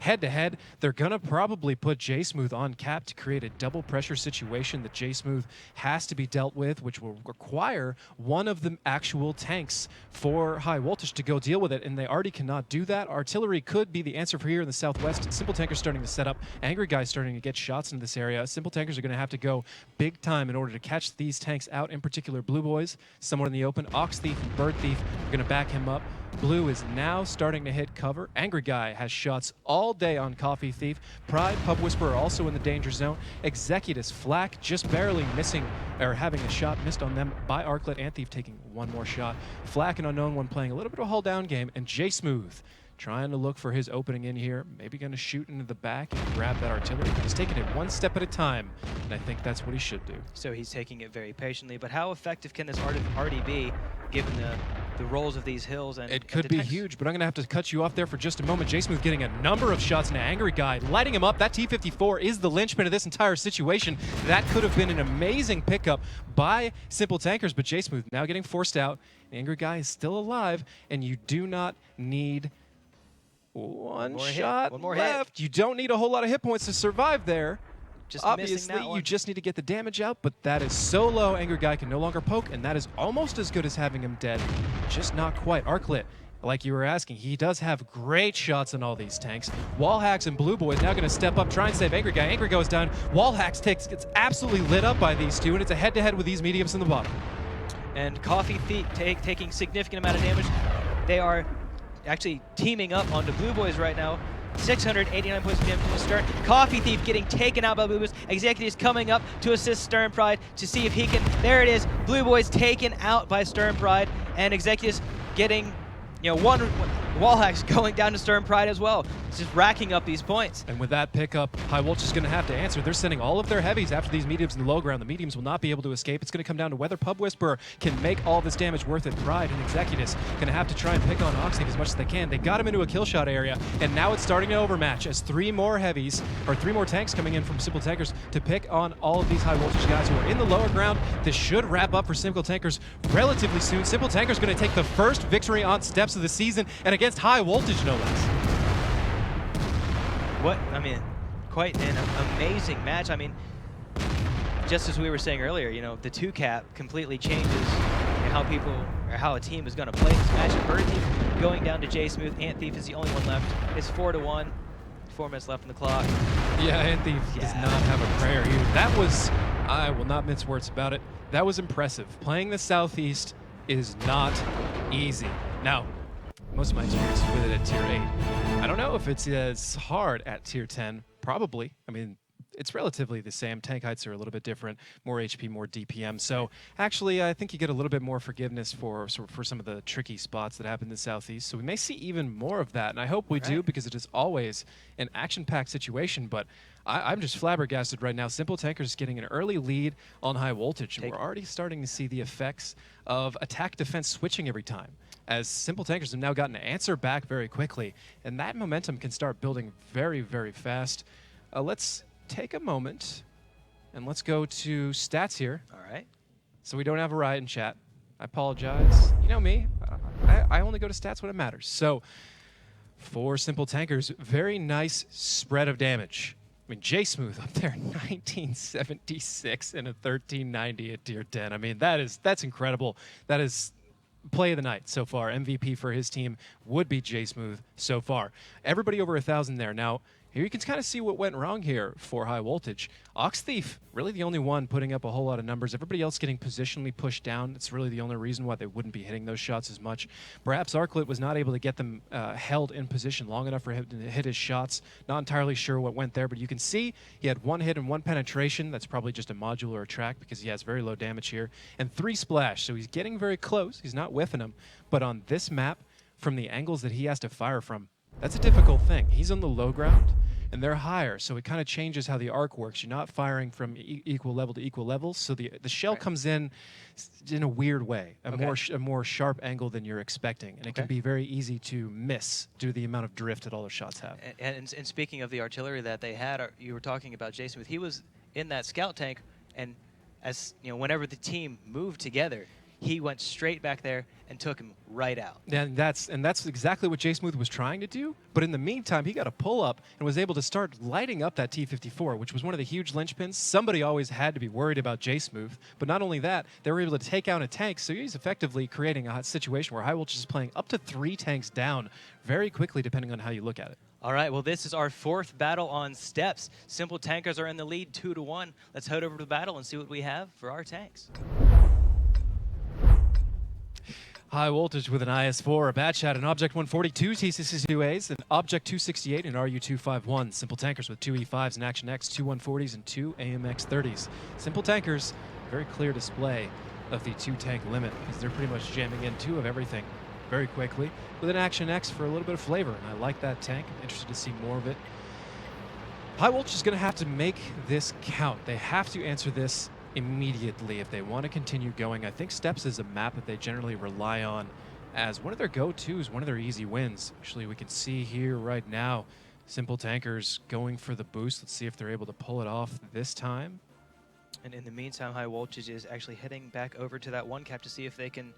head-to-head, they're going to probably put J-Smooth on cap to create a double pressure situation that J-Smooth has to be dealt with, which will require one of the actual tanks for High Voltage to go deal with it, and they already cannot do that. Artillery could be the answer for here in the southwest. Simple Tankers starting to set up. Angry Guys starting to get shots into this area. Simple Tankers are going to have to go big time in order to catch these tanks out, in particular Blue Boys, somewhere in the open. Ox Thief and Bird Thief are going to back him up. Blue is now starting to hit cover. Angry Guy has shots all day on Coffee Thief. Pride, Pub Whisperer also in the danger zone. Executus, Flack just barely missing, or having a shot missed on them by Arclet. And Thief taking one more shot. Flack and Unknown One playing a little bit of a hull down game. And J Smooth trying to look for his opening in here. Maybe going to shoot into the back and grab that artillery. He's taking it one step at a time, and I think that's what he should do. So he's taking it very patiently, but how effective can this already be, given the rolls of these hills? And it could be huge, but I'm going to have to cut you off there for just a moment. J-Smooth getting a number of shots into Angry Guy, lighting him up. That T-54 is the linchpin of this entire situation. That could have been an amazing pickup by Simple Tankers, but J-Smooth now getting forced out. Angry Guy is still alive, and you do not need one shot left. You don't need a whole lot of hit points to survive there. Just obviously, you just need to get the damage out, but that is so low, Angry Guy can no longer poke, and that is almost as good as having him dead. Just not quite. Arclet, like you were asking, he does have great shots on all these tanks. Wallhacks and Blue Boy is now going to step up, try and save Angry Guy. Angry goes down. Wallhacks gets absolutely lit up by these two, and it's a head-to-head with these mediums in the bottom. And Coffee Thief taking significant amount of damage. They are actually teaming up onto Blue Boys right now. 689 points of damage to Stern. Coffee Thief getting taken out by Blue Boys. Executives coming up to assist Stern Pride to see if he can. There it is. Blue Boys taken out by Stern Pride, and Executives getting, one Wallhacks going down to Stern Pride as well. It's just racking up these points. And with that pickup, High Voltage is going to have to answer. They're sending all of their heavies after these mediums in the low ground. The mediums will not be able to escape. It's going to come down to whether Pub Whisperer can make all this damage worth it. Pride and Executus going to have to try and pick on Oxley as much as they can. They got him into a kill shot area, and now it's starting to overmatch as three more tanks coming in from Simple Tankers to pick on all of these High Voltage guys who are in the lower ground. This should wrap up for Simple Tankers relatively soon. Simple Tankers going to take the first victory on steps of the season, and against High Voltage, no less. Quite an amazing match. Just as we were saying earlier, the 2-cap completely changes how a team is going to play this match. Bird Thief going down to J Smooth. Ant Thief is the only one left. It's 4-1. 4 minutes left on the clock. Yeah, Ant Thief does not have a prayer here. That was, I will not mince words about it, that was impressive. Playing the Southeast is not easy. Now, most of my experience with it at Tier 8. I don't know if it's as hard at Tier 10. Probably. It's relatively the same. Tank heights are a little bit different, more HP, more DPM. So actually, I think you get a little bit more forgiveness for some of the tricky spots that happen in the Southeast. So we may see even more of that, and I hope we do, because it is always an action-packed situation. But I'm just flabbergasted right now. Simple Tankers getting an early lead on High Voltage, and we're already starting to see the effects of attack-defense switching every time, as Simple Tankers have now gotten to answer back very quickly, and that momentum can start building very, very fast. Let's take a moment and let's go to stats here. All right. So we don't have a riot in chat. I apologize. You know me, I only go to stats when it matters. So for Simple Tankers, very nice spread of damage. J Smooth up there, 1976 and a 1390 at Tier 10. That's incredible. That is play of the night so far. MVP for his team would be J Smooth so far. Everybody over 1,000 there. Now, here you can kind of see what went wrong here for High Voltage. Ox Thief, really the only one putting up a whole lot of numbers. Everybody else getting positionally pushed down. It's really the only reason why they wouldn't be hitting those shots as much. Perhaps Arclet was not able to get them held in position long enough for him to hit his shots. Not entirely sure what went there, but you can see he had 1 hit and 1 penetration. That's probably just a module or a track, because he has very low damage here. And 3 splash, so he's getting very close. He's not whiffing them. But on this map, from the angles that he has to fire from, that's a difficult thing. He's on the low ground, and they're higher, so it kind of changes how the arc works. You're not firing from equal level to equal level, so the shell comes in a weird way, a more sharp angle than you're expecting, and it can be very easy to miss due to the amount of drift that all the shots have. And speaking of the artillery that they had, you were talking about J Smooth. He was in that scout tank, and whenever the team moved together, he went straight back there and took him right out. And that's exactly what Jay Smooth was trying to do. But in the meantime, he got a pull up and was able to start lighting up that T-54, which was one of the huge linchpins. Somebody always had to be worried about Jay Smooth. But not only that, they were able to take out a tank. So he's effectively creating a situation where High Voltage is playing up to 3 tanks down very quickly, depending on how you look at it. All right, well, this is our 4th battle on steps. Simple Tankers are in the lead 2-1. Let's head over to the battle and see what we have for our tanks. High Voltage with an IS-4, a Bad Shot, an Object 142 T-62As, an Object 268, and RU-251. Simple Tankers with 2 E5s, an Action X, 2 140s, and 2 AMX 30s. Simple Tankers, very clear display of the 2-tank limit, because they're pretty much jamming in 2 of everything very quickly, with an Action X for a little bit of flavor, and I like that tank. I'm interested to see more of it. High Voltage is going to have to make this count. They have to answer this immediately if they want to continue going. I think Steps is a map that they generally rely on as one of their go-tos, one of their easy wins. Actually, we can see here right now, Simple Tankers going for the boost. Let's see if they're able to pull it off this time. And in the meantime, High Voltage is actually heading back over to that 1 cap to see if they can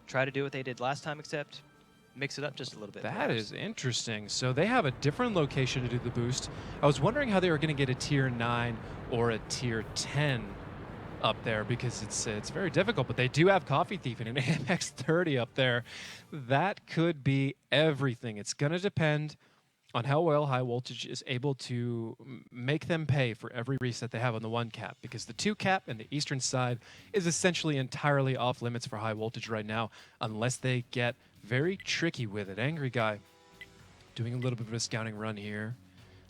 try to do what they did last time, except mix it up just a little bit. That perhaps. is interesting. So they have a different location to do the boost. I was wondering how they were going to get a tier 9 or a tier 10 up there, because it's very difficult, but they do have Coffee Thief and an AMX 30 up there. That could be everything. It's going to depend on how well High Voltage is able to make them pay for every reset they have on the 1 cap, because the 2 cap and the eastern side is essentially entirely off limits for High Voltage right now, unless they get very tricky with it. Angry Guy doing a little bit of a scouting run here.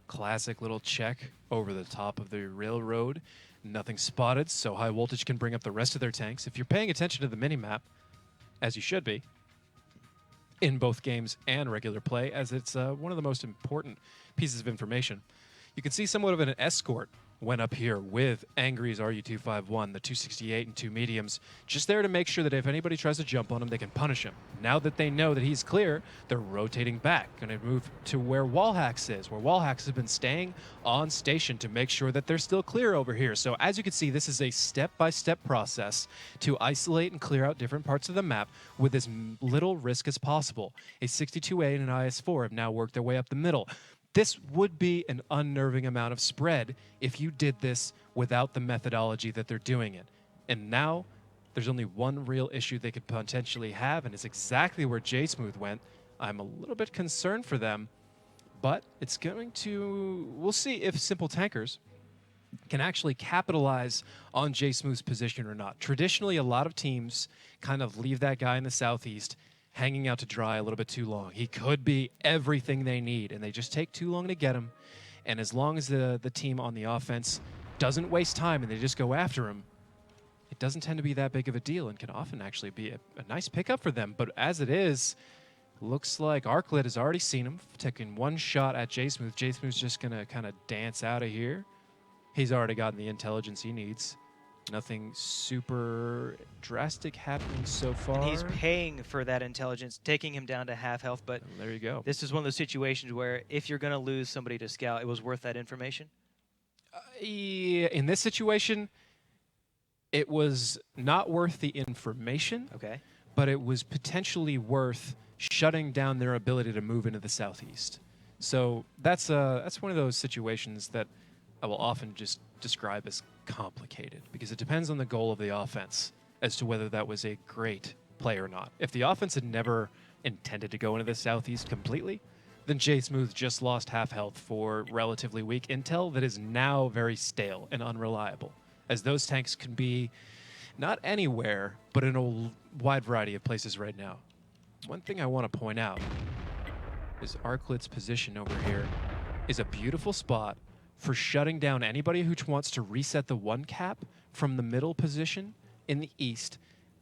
Classic little check over the top of the railroad. Nothing spotted, so High Voltage can bring up the rest of their tanks. If you're paying attention to the minimap, as you should be, in both games and regular play, as it's one of the most important pieces of information, you can see somewhat of an escort went up here with Angry's RU-251, the 268 and 2 mediums, just there to make sure that if anybody tries to jump on him, they can punish him. Now that they know that he's clear, they're rotating back, going to move to where Wallhacks is, where Wallhacks have been staying on station to make sure that they're still clear over here. So as you can see, this is a step-by-step process to isolate and clear out different parts of the map with as little risk as possible. A 62A and an IS-4 have now worked their way up the middle. This would be an unnerving amount of spread if you did this without the methodology that they're doing it. And now there's only one real issue they could potentially have, and it's exactly where J Smooth went. I'm a little bit concerned for them, but it's going to... We'll see if Simple Tankers can actually capitalize on J Smooth's position or not. Traditionally, a lot of teams kind of leave that guy in the southeast hanging out to dry a little bit too long. He could be everything they need, and they just take too long to get him. And as long as the team on the offense doesn't waste time and they just go after him, it doesn't tend to be that big of a deal and can often actually be a nice pickup for them. But as it is, looks like Arclit has already seen him, taking 1 shot at J Smooth. J Smooth's just going to kind of dance out of here. He's already gotten the intelligence he needs. Nothing super drastic happening so far. And he's paying for that intelligence, taking him down to half health. But there you go. This is one of those situations where if you're going to lose somebody to scout, it was worth that information? Yeah, in this situation, it was not worth the information. Okay. But it was potentially worth shutting down their ability to move into the southeast. So that's one of those situations that I will often just describe as complicated, because it depends on the goal of the offense as to whether that was a great play or not. If the offense had never intended to go into the southeast completely, then J Smooth just lost half health for relatively weak intel that is now very stale and unreliable, as those tanks can be not anywhere, but in a wide variety of places right now. One thing I want to point out is Arclit's position over here is a beautiful spot for shutting down anybody who wants to reset the 1 cap from the middle position in the east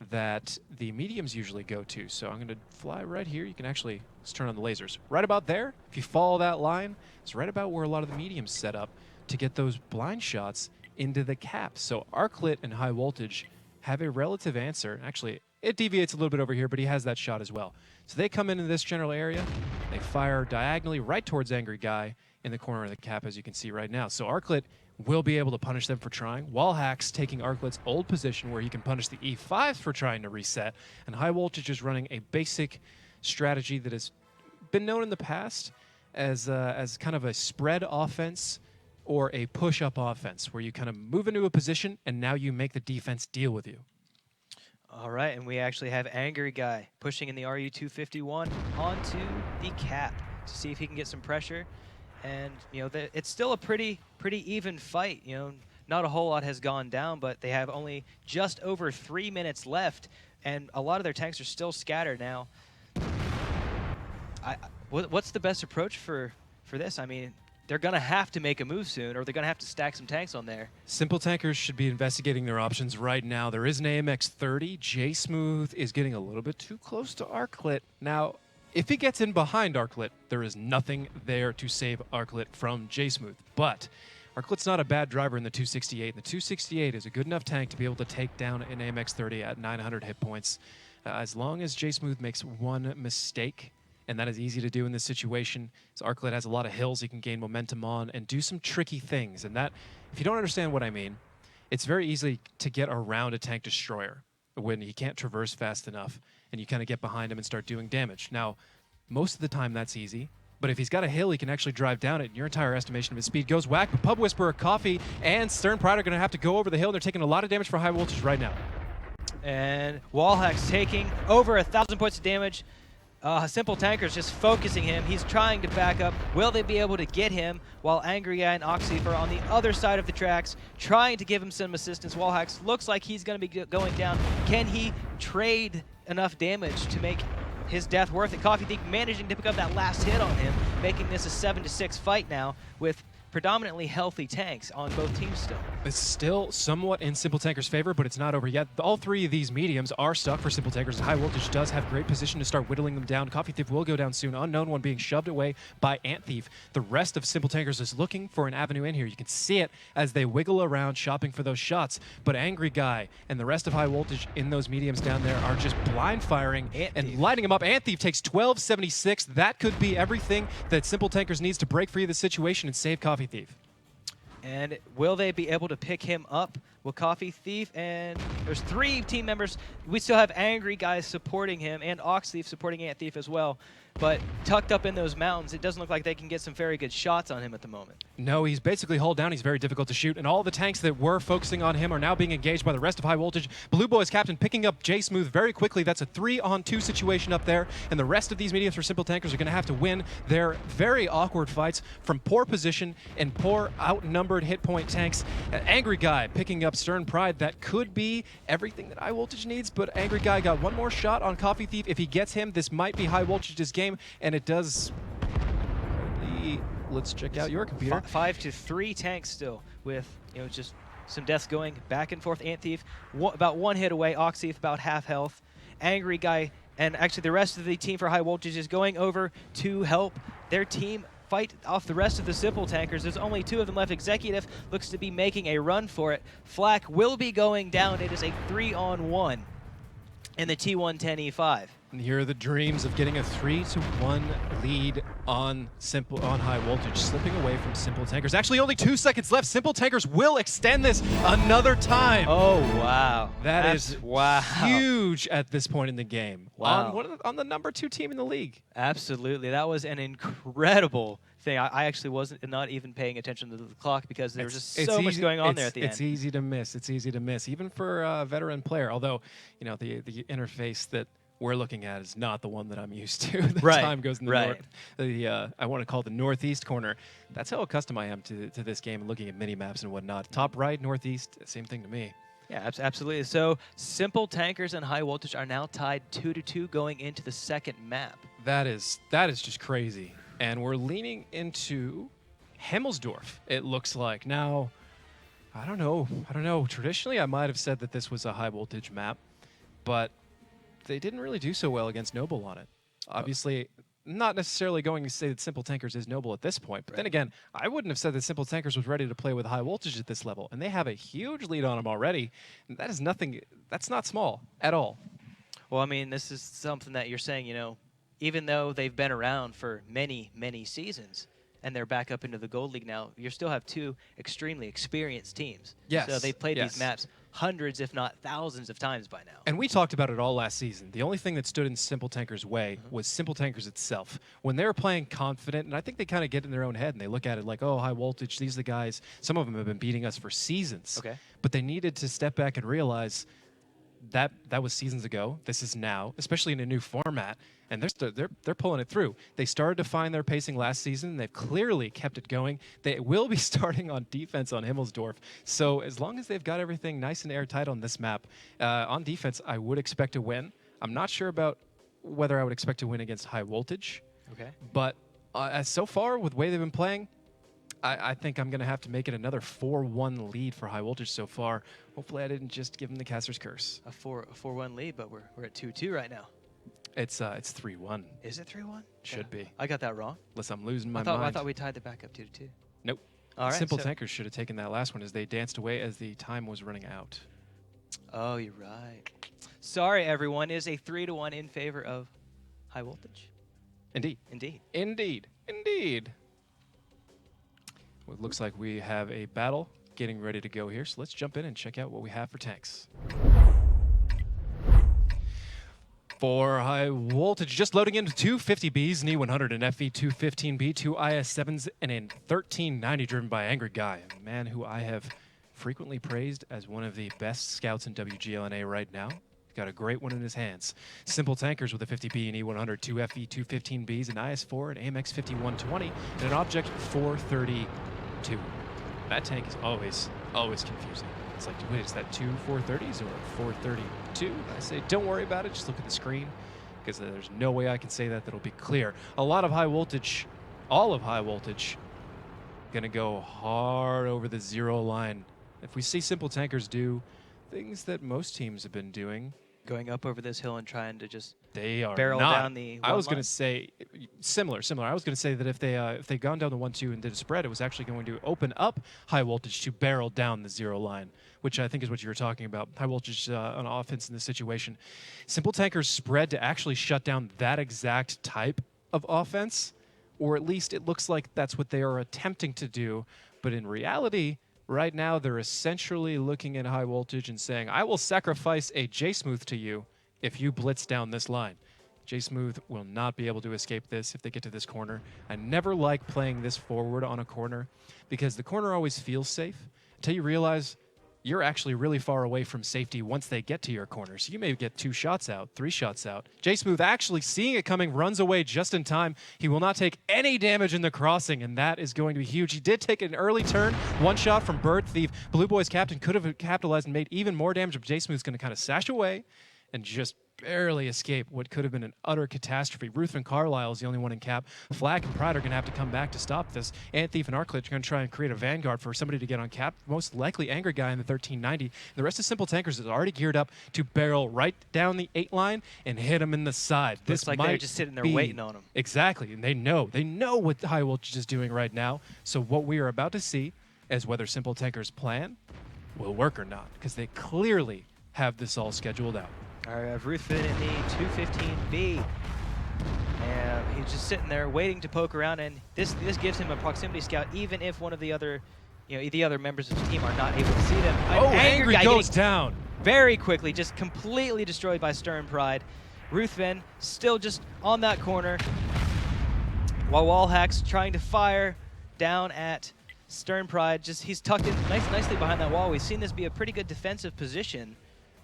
that the mediums usually go to. So I'm going to fly right here. You can actually, let's turn on the lasers. Right about there, if you follow that line, it's right about where a lot of the mediums set up to get those blind shots into the cap. So Arclit and High Voltage have a relative answer. Actually, it deviates a little bit over here, but he has that shot as well. So they come into this general area. They fire diagonally right towards Angry Guy in the corner of the cap, as you can see right now. So Arclit will be able to punish them for trying. Wallhack's taking Arclit's old position where he can punish the E5s for trying to reset. And High Voltage is running a basic strategy that has been known in the past as kind of a spread offense or a push-up offense, where you kind of move into a position and now you make the defense deal with you. All right, and we actually have Angry Guy pushing in the RU-251 onto the cap to see if he can get some pressure. And, you know, it's still a pretty even fight. You know, not a whole lot has gone down, but they have only just over 3 minutes left, and a lot of their tanks are still scattered now. What's the best approach for this? I mean, they're going to have to make a move soon, or they're going to have to stack some tanks on there. Simple Tankers should be investigating their options right now. There is an AMX-30. J-Smooth is getting a little bit too close to Arclit. Now, if he gets in behind Arclit, there is nothing there to save Arclit from J-Smooth. But Arclit's not a bad driver in the 268. And the 268 is a good enough tank to be able to take down an AMX-30 at 900 hit points. As long as J-Smooth makes one mistake, and that is easy to do in this situation. So Arclit has a lot of hills he can gain momentum on and do some tricky things. And that, if you don't understand what I mean, it's very easy to get around a tank destroyer when he can't traverse fast enough, and you kind of get behind him and start doing damage. Now, most of the time that's easy, but if he's got a hill, he can actually drive down it, and your entire estimation of his speed goes whack. But Pub Whisperer, Coffee, and Stern Pride are going to have to go over the hill, and they're taking a lot of damage for High Voltage right now. And Wallhack's taking over 1,000 points of damage. Simple Tankers just focusing him. He's trying to back up. Will they be able to get him while Angry Guy and Oxyf are on the other side of the tracks trying to give him some assistance? Wallhacks looks like he's going to be going down. Can he trade enough damage to make his death worth it? Coffee Thief managing to pick up that last hit on him, making this a 7-6 fight now with predominantly healthy tanks on both teams still. It's still somewhat in Simple Tanker's favor, but it's not over yet. All three of these mediums are stuck for Simple Tankers. High Voltage does have great position to start whittling them down. Coffee Thief will go down soon. Unknown One being shoved away by Ant Thief. The rest of Simple Tankers is looking for an avenue in here. You can see it as they wiggle around shopping for those shots. But Angry Guy and the rest of High Voltage in those mediums down there are just blind firing and lighting them up. Ant Thief takes 1276. That could be everything that Simple Tankers needs to break free of the situation and save Coffee Thief. And will they be able to pick him up? Will Coffee Thief, and there's 3 team members. We still have Angry Guys supporting him and Ox Thief supporting Ant Thief as well. But tucked up in those mountains, it doesn't look like they can get some very good shots on him at the moment. No, he's basically hulled down. He's very difficult to shoot. And all the tanks that were focusing on him are now being engaged by the rest of High Voltage. Blue Boy's captain picking up J-Smooth very quickly. That's a 3-on-2 situation up there. And the rest of these mediums for Simple Tankers are going to have to win their very awkward fights from poor position and poor outnumbered hit point tanks. Angry Guy picking up Stern Pride. That could be everything that High Voltage needs, but Angry Guy got one more shot on Coffee Thief. If he gets him, this might be High Voltage's game. And it does. Let's check out your computer. 5-3 tanks still with, you know, just some deaths going back and forth. Ant Thief about 1 hit away. Ox Thief about half health. Angry Guy and actually the rest of the team for High Voltage is going over to help their team fight off the rest of the Simple Tankers. There's only 2 of them left. Executive looks to be making a run for it. Flak will be going down. It is a 3-on-1 in the T110E5. And here are the dreams of getting a 3-1 lead on High Voltage, slipping away from Simple Tankers. Actually, only 2 seconds left. Simple Tankers will extend this another time. Oh, wow. That is wow. Huge at this point in the game. Wow. On the number 2 team in the league. Absolutely. That was an incredible thing. I actually wasn't not even paying attention to the clock because there was just so much going on there at the end. It's easy to miss. It's easy to miss, even for a veteran player. Although, you know, the interface that we're looking at is not the one that I'm used to. The time goes in the north. I want to call it the northeast corner. That's how accustomed I am to this game and looking at mini maps and whatnot. Top right, northeast, same thing to me. Yeah, absolutely. So Simple Tankers and High Voltage are now tied 2-2 going into the second map. That is just crazy. And we're leaning into Hemmelsdorf, it looks like. Now, I don't know. Traditionally, I might have said that this was a High Voltage map, but they didn't really do so well against Noble on it. Obviously, not necessarily going to say that Simple Tankers is Noble at this point, but then again, I wouldn't have said that Simple Tankers was ready to play with High Voltage at this level, and they have a huge lead on them already. And that is nothing. That's not small at all. Well, I mean, this is something that you're saying, even though they've been around for many, many seasons and they're back up into the Gold League now, you still have two extremely experienced teams. Yes. So they've played yes. these maps hundreds, if not thousands of times by now. And we talked about it all last season. The only thing that stood in Simple Tankers' way was Simple Tankers itself. When they were playing confident, and I think they kind of get in their own head and they look at it like, oh, High Voltage, these are the guys. Some of them have been beating us for seasons. Okay. But they needed to step back and realize that was seasons ago. This is now, especially in a new format, and they're pulling it through. They started to find their pacing last season. And they've clearly kept it going. They will be starting on defense on Himmelsdorf. So as long as they've got everything nice and airtight on this map, on defense, I would expect to win. I'm not sure about whether I would expect to win against High Voltage. Okay. But as so far with the way they've been playing, I think I'm going to have to make it another 4-1 lead for High Voltage so far. Hopefully I didn't just give them the Caster's Curse. A 4-1 lead, but we're at 2-2 right now. It's 3-1. Is it 3-1? Should be. I got that wrong. Unless I'm losing my I mind. thought we tied the back up 2-2. Nope. All right. Simple Tankers should have taken that last one as they danced away as the time was running out. Oh, you're right. Sorry, everyone. It is a 3-1 in favor of High Voltage. Indeed. Indeed. Indeed. Indeed. Well, it looks like we have a battle getting ready to go here, so let's jump in and check out what we have for tanks. For High Voltage, just loading into two 50Bs, an E100 and FE215B, two IS-7s, and a 1390 driven by Angry Guy, a man who I have frequently praised as one of the best scouts in WGLNA right now. Got a great one in his hands. Simple Tankers with a 50B and E100, two FE215Bs, an IS-4, an AMX 5120, and an Object 432. That tank is always confusing. It's like, wait, is that two 430s or a 432? I say, don't worry about it. Just look at the screen, because there's no way I can say that'll be clear. A lot of High Voltage, all of High Voltage, gonna go hard over the 0 line. If we see Simple Tankers do things that most teams have been doing, Going up over this hill and trying to just they are barrel not. down the I one was going line? to say similar. I was going to say that if they gone down the 1-2 and did a spread, it was actually going to open up High Voltage to barrel down the 0 line, which I think is what you were talking about. High Voltage on offense in this situation. Simple Tankers spread to actually shut down that exact type of offense, or at least it looks like that's what they are attempting to do. But in reality, right now, they're essentially looking at High Voltage and saying, I will sacrifice a J-Smooth to you if you blitz down this line. J-Smooth will not be able to escape this if they get to this corner. I never like playing this forward on a corner because the corner always feels safe until you realize you're actually really far away from safety once they get to your corner. So you may get 2 shots out, 3 shots out. J-Smooth actually seeing it coming, runs away just in time. He will not take any damage in the crossing, and that is going to be huge. He did take an early turn. 1 shot from Bird Thief. Blue Boy's captain could have capitalized and made even more damage, but J-Smooth's going to kind of sash away and just barely escape what could have been an utter catastrophe. Ruth and Carlisle is the only one in cap. Flack and Pride are going to have to come back to stop this. Ant Thief and Arclit are going to try and create a vanguard for somebody to get on cap. Most likely Angry Guy in the 1390. The rest of Simple Tankers is already geared up to barrel right down the 8 line and hit him in the side. Looks This like might they're just sitting there be- waiting on him. Exactly, and they know what High Voltage is doing right now. So what we are about to see is whether Simple Tankers' plan will work or not, because they clearly have this all scheduled out. All right, I have Ruthven in the 215B. And he's just sitting there waiting to poke around, and this gives him a proximity scout, even if one of the other, the other members of the team are not able to see them. Oh, An Angry Guy goes getting down. very quickly, just completely destroyed by Stern Pride. Ruthven still just on that corner, while Wallhacks trying to fire down at Stern Pride. Just he's tucked in nicely behind that wall. We've seen this be a pretty good defensive position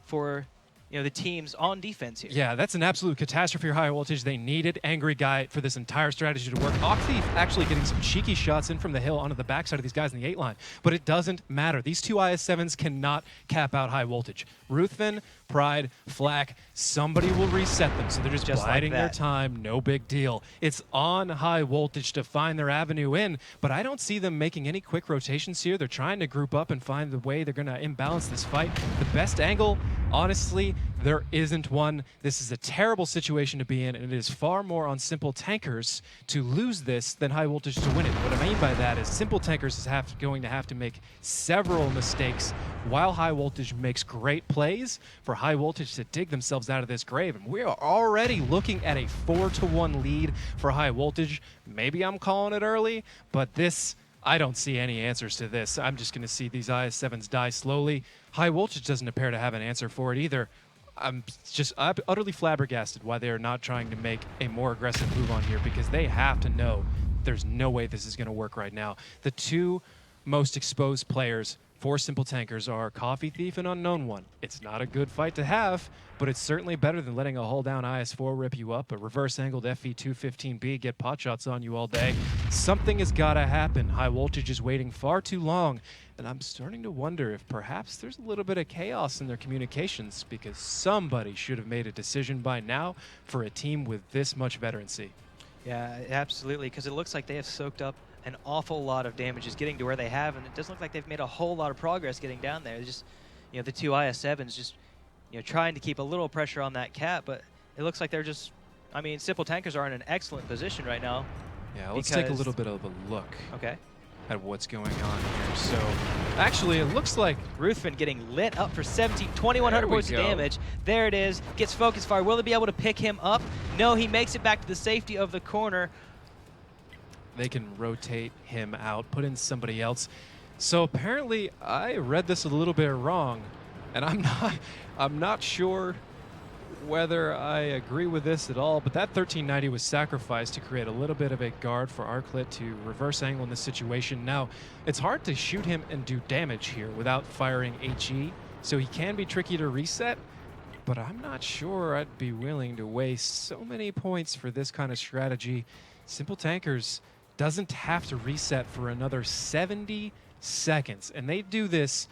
for the teams on defense here. Yeah, that's an absolute catastrophe for High Voltage. They needed Angry Guy for this entire strategy to work. Octhief actually getting some cheeky shots in from the hill onto the backside of these guys in the 8 line. But it doesn't matter. These 2 IS-7s cannot cap out High Voltage. Ruthven, Pride, Flack, somebody will reset them. So they're just Just like biding their that. time. No big deal. It's on High Voltage to find their avenue in. But I don't see them making any quick rotations here. They're trying to group up and find the way they're going to imbalance this fight. The best angle, honestly, There isn't one. This is a terrible situation to be in, and it is far more on Simple Tankers to lose this than High Voltage to win it. What I mean by that is Simple Tankers is going to have to make several mistakes while High Voltage makes great plays for High Voltage to dig themselves out of this grave. And we are already looking at a 4-1 lead for High Voltage. Maybe I'm calling it early, but I don't see any answers to this. I'm just going to see these IS-7s die slowly. High Voltage doesn't appear to have an answer for it either. I'm utterly flabbergasted why they are not trying to make a more aggressive move on here, because they have to know there's no way this is going to work right now. The two most exposed players for Simple Tankers are Coffee Thief and Unknown One. It's not a good fight to have, but it's certainly better than letting a hull down IS-4 rip you up, a reverse-angled FV-215B get pot shots on you all day. Something has got to happen. High Voltage is waiting far too long, and I'm starting to wonder if perhaps there's a little bit of chaos in their communications, because somebody should have made a decision by now for a team with this much veterancy. Yeah, absolutely, because it looks like they have soaked up an awful lot of damage just getting to where they have, and it doesn't look like they've made a whole lot of progress getting down there. It's just, the two IS-7s just, trying to keep a little pressure on that cap, but it looks like they're just, Simple Tankers are in an excellent position right now. Yeah, let's take a little bit of a look. Okay. At what's going on here. So, actually, it looks like Ruthven getting lit up for 2,100 points of damage. There it is. Gets focus fire. Will they be able to pick him up? No, he makes it back to the safety of the corner. They can rotate him out, put in somebody else. So apparently, I read this a little bit wrong, and I'm not sure whether I agree with this at all, but that 1390 was sacrificed to create a little bit of a guard for Arclit to reverse angle in this situation. Now, it's hard to shoot him and do damage here without firing HE, so he can be tricky to reset, but I'm not sure I'd be willing to waste so many points for this kind of strategy. Simple Tankers doesn't have to reset for another 70 seconds, and they do this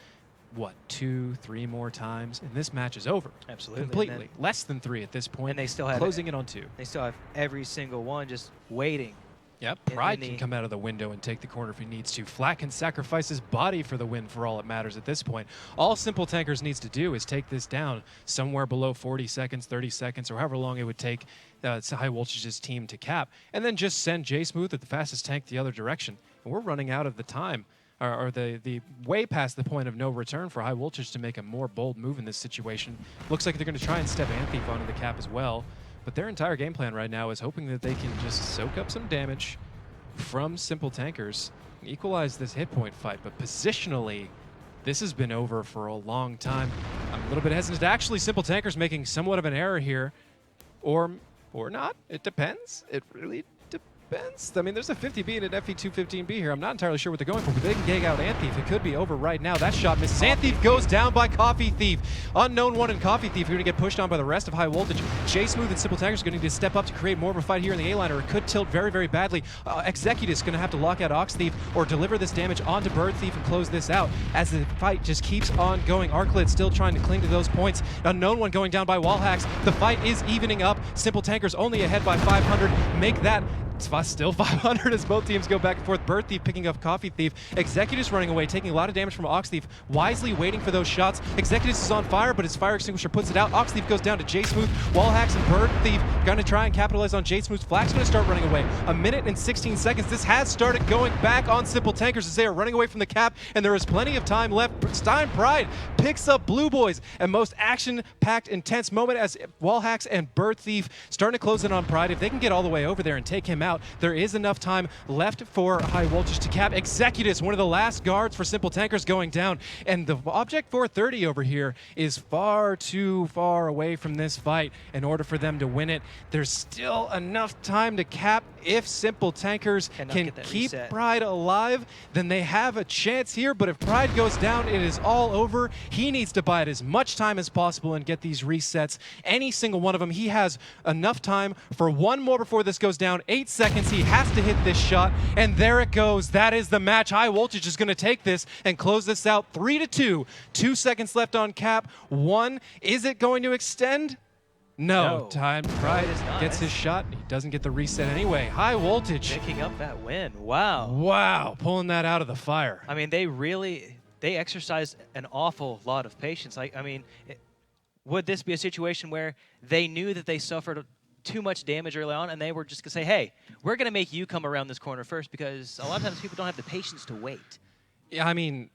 2-3 more times, and this match is over. Absolutely. Completely. Less than 3 at this point. And they still have closing it on 2. They still have every single one just waiting. Yep. Pride can come out of the window and take the corner if he needs to. Flat can sacrifice his body for the win for all it matters at this point. All Simple Tankers needs to do is take this down somewhere below 40 seconds, 30 seconds, or however long it would take High Voltage's team to cap, and then just send J-Smooth at the fastest tank the other direction. And we're running out of the time, or the way past the point of no return for High Voltage to make a more bold move in this situation. Looks like they're going to try and step Anthief onto the cap as well. But their entire game plan right now is hoping that they can just soak up some damage from Simple Tankers, equalize this hit point fight. But positionally, this has been over for a long time. I'm a little bit hesitant. Actually, Simple Tankers making somewhat of an error here, or not. It depends. It really depends. I mean, there's a 50B and an FE215B here. I'm not entirely sure what they're going for, but they can gag out Anthief. It could be over right now. That shot misses. Anthief goes down by Coffee Thief. Unknown One and Coffee Thief are going to get pushed on by the rest of High Voltage. J-Smooth and Simple Tankers are going to need to step up to create more of a fight here in the A-liner. It could tilt very, very badly. Executus going to have to lock out Ox Thief or deliver this damage onto Bird Thief and close this out as the fight just keeps on going. Arclit still trying to cling to those points. Unknown One going down by wall hacks. The fight is evening up. Simple Tankers only ahead by 500. Make that still 500 as both teams go back and forth. Bird Thief picking up Coffee Thief. Executus running away, taking a lot of damage from Ox Thief, wisely waiting for those shots. Executus is on fire, but his fire extinguisher puts it out. Ox Thief goes down to J-Smooth. Wall hacks and Bird Thief gonna try and capitalize on J-Smooth. Flak's gonna start running away. 1 minute and 16 seconds. This has started going back on Simple Tankers as they are running away from the cap, and there is plenty of time left. Stein Pride picks up Blue Boys, and most action-packed, intense moment as Wall hacks and Bird Thief starting to close in on Pride. If they can get all the way over there and take him out, there is enough time left for High Voltage to cap. Executus, one of the last guards for Simple Tankers, going down, and the Object 430 over here is far too far away from this fight in order for them to win it. There's still enough time to cap. If Simple Tankers can keep Pride alive, then they have a chance here, but if Pride goes down, it is all over. He needs to bide as much time as possible and get these resets. Any single one of them. He has enough time for one more before this goes down. 8 seconds. He has to hit this shot, and there it goes. That is the match. High Voltage is going to take this and close this out 3-2. 2 seconds left on cap. 1. Is it going to extend? No. Time. Pride gets his shot. He doesn't get the reset anyway. High Voltage picking up that win. Wow. Wow. Pulling that out of the fire. I mean, they exercised an awful lot of patience. would this be a situation where they knew that they suffered too much damage early on, and they were just going to say, hey, we're going to make you come around this corner first, because a lot of times people don't have the patience to wait. Yeah, I mean,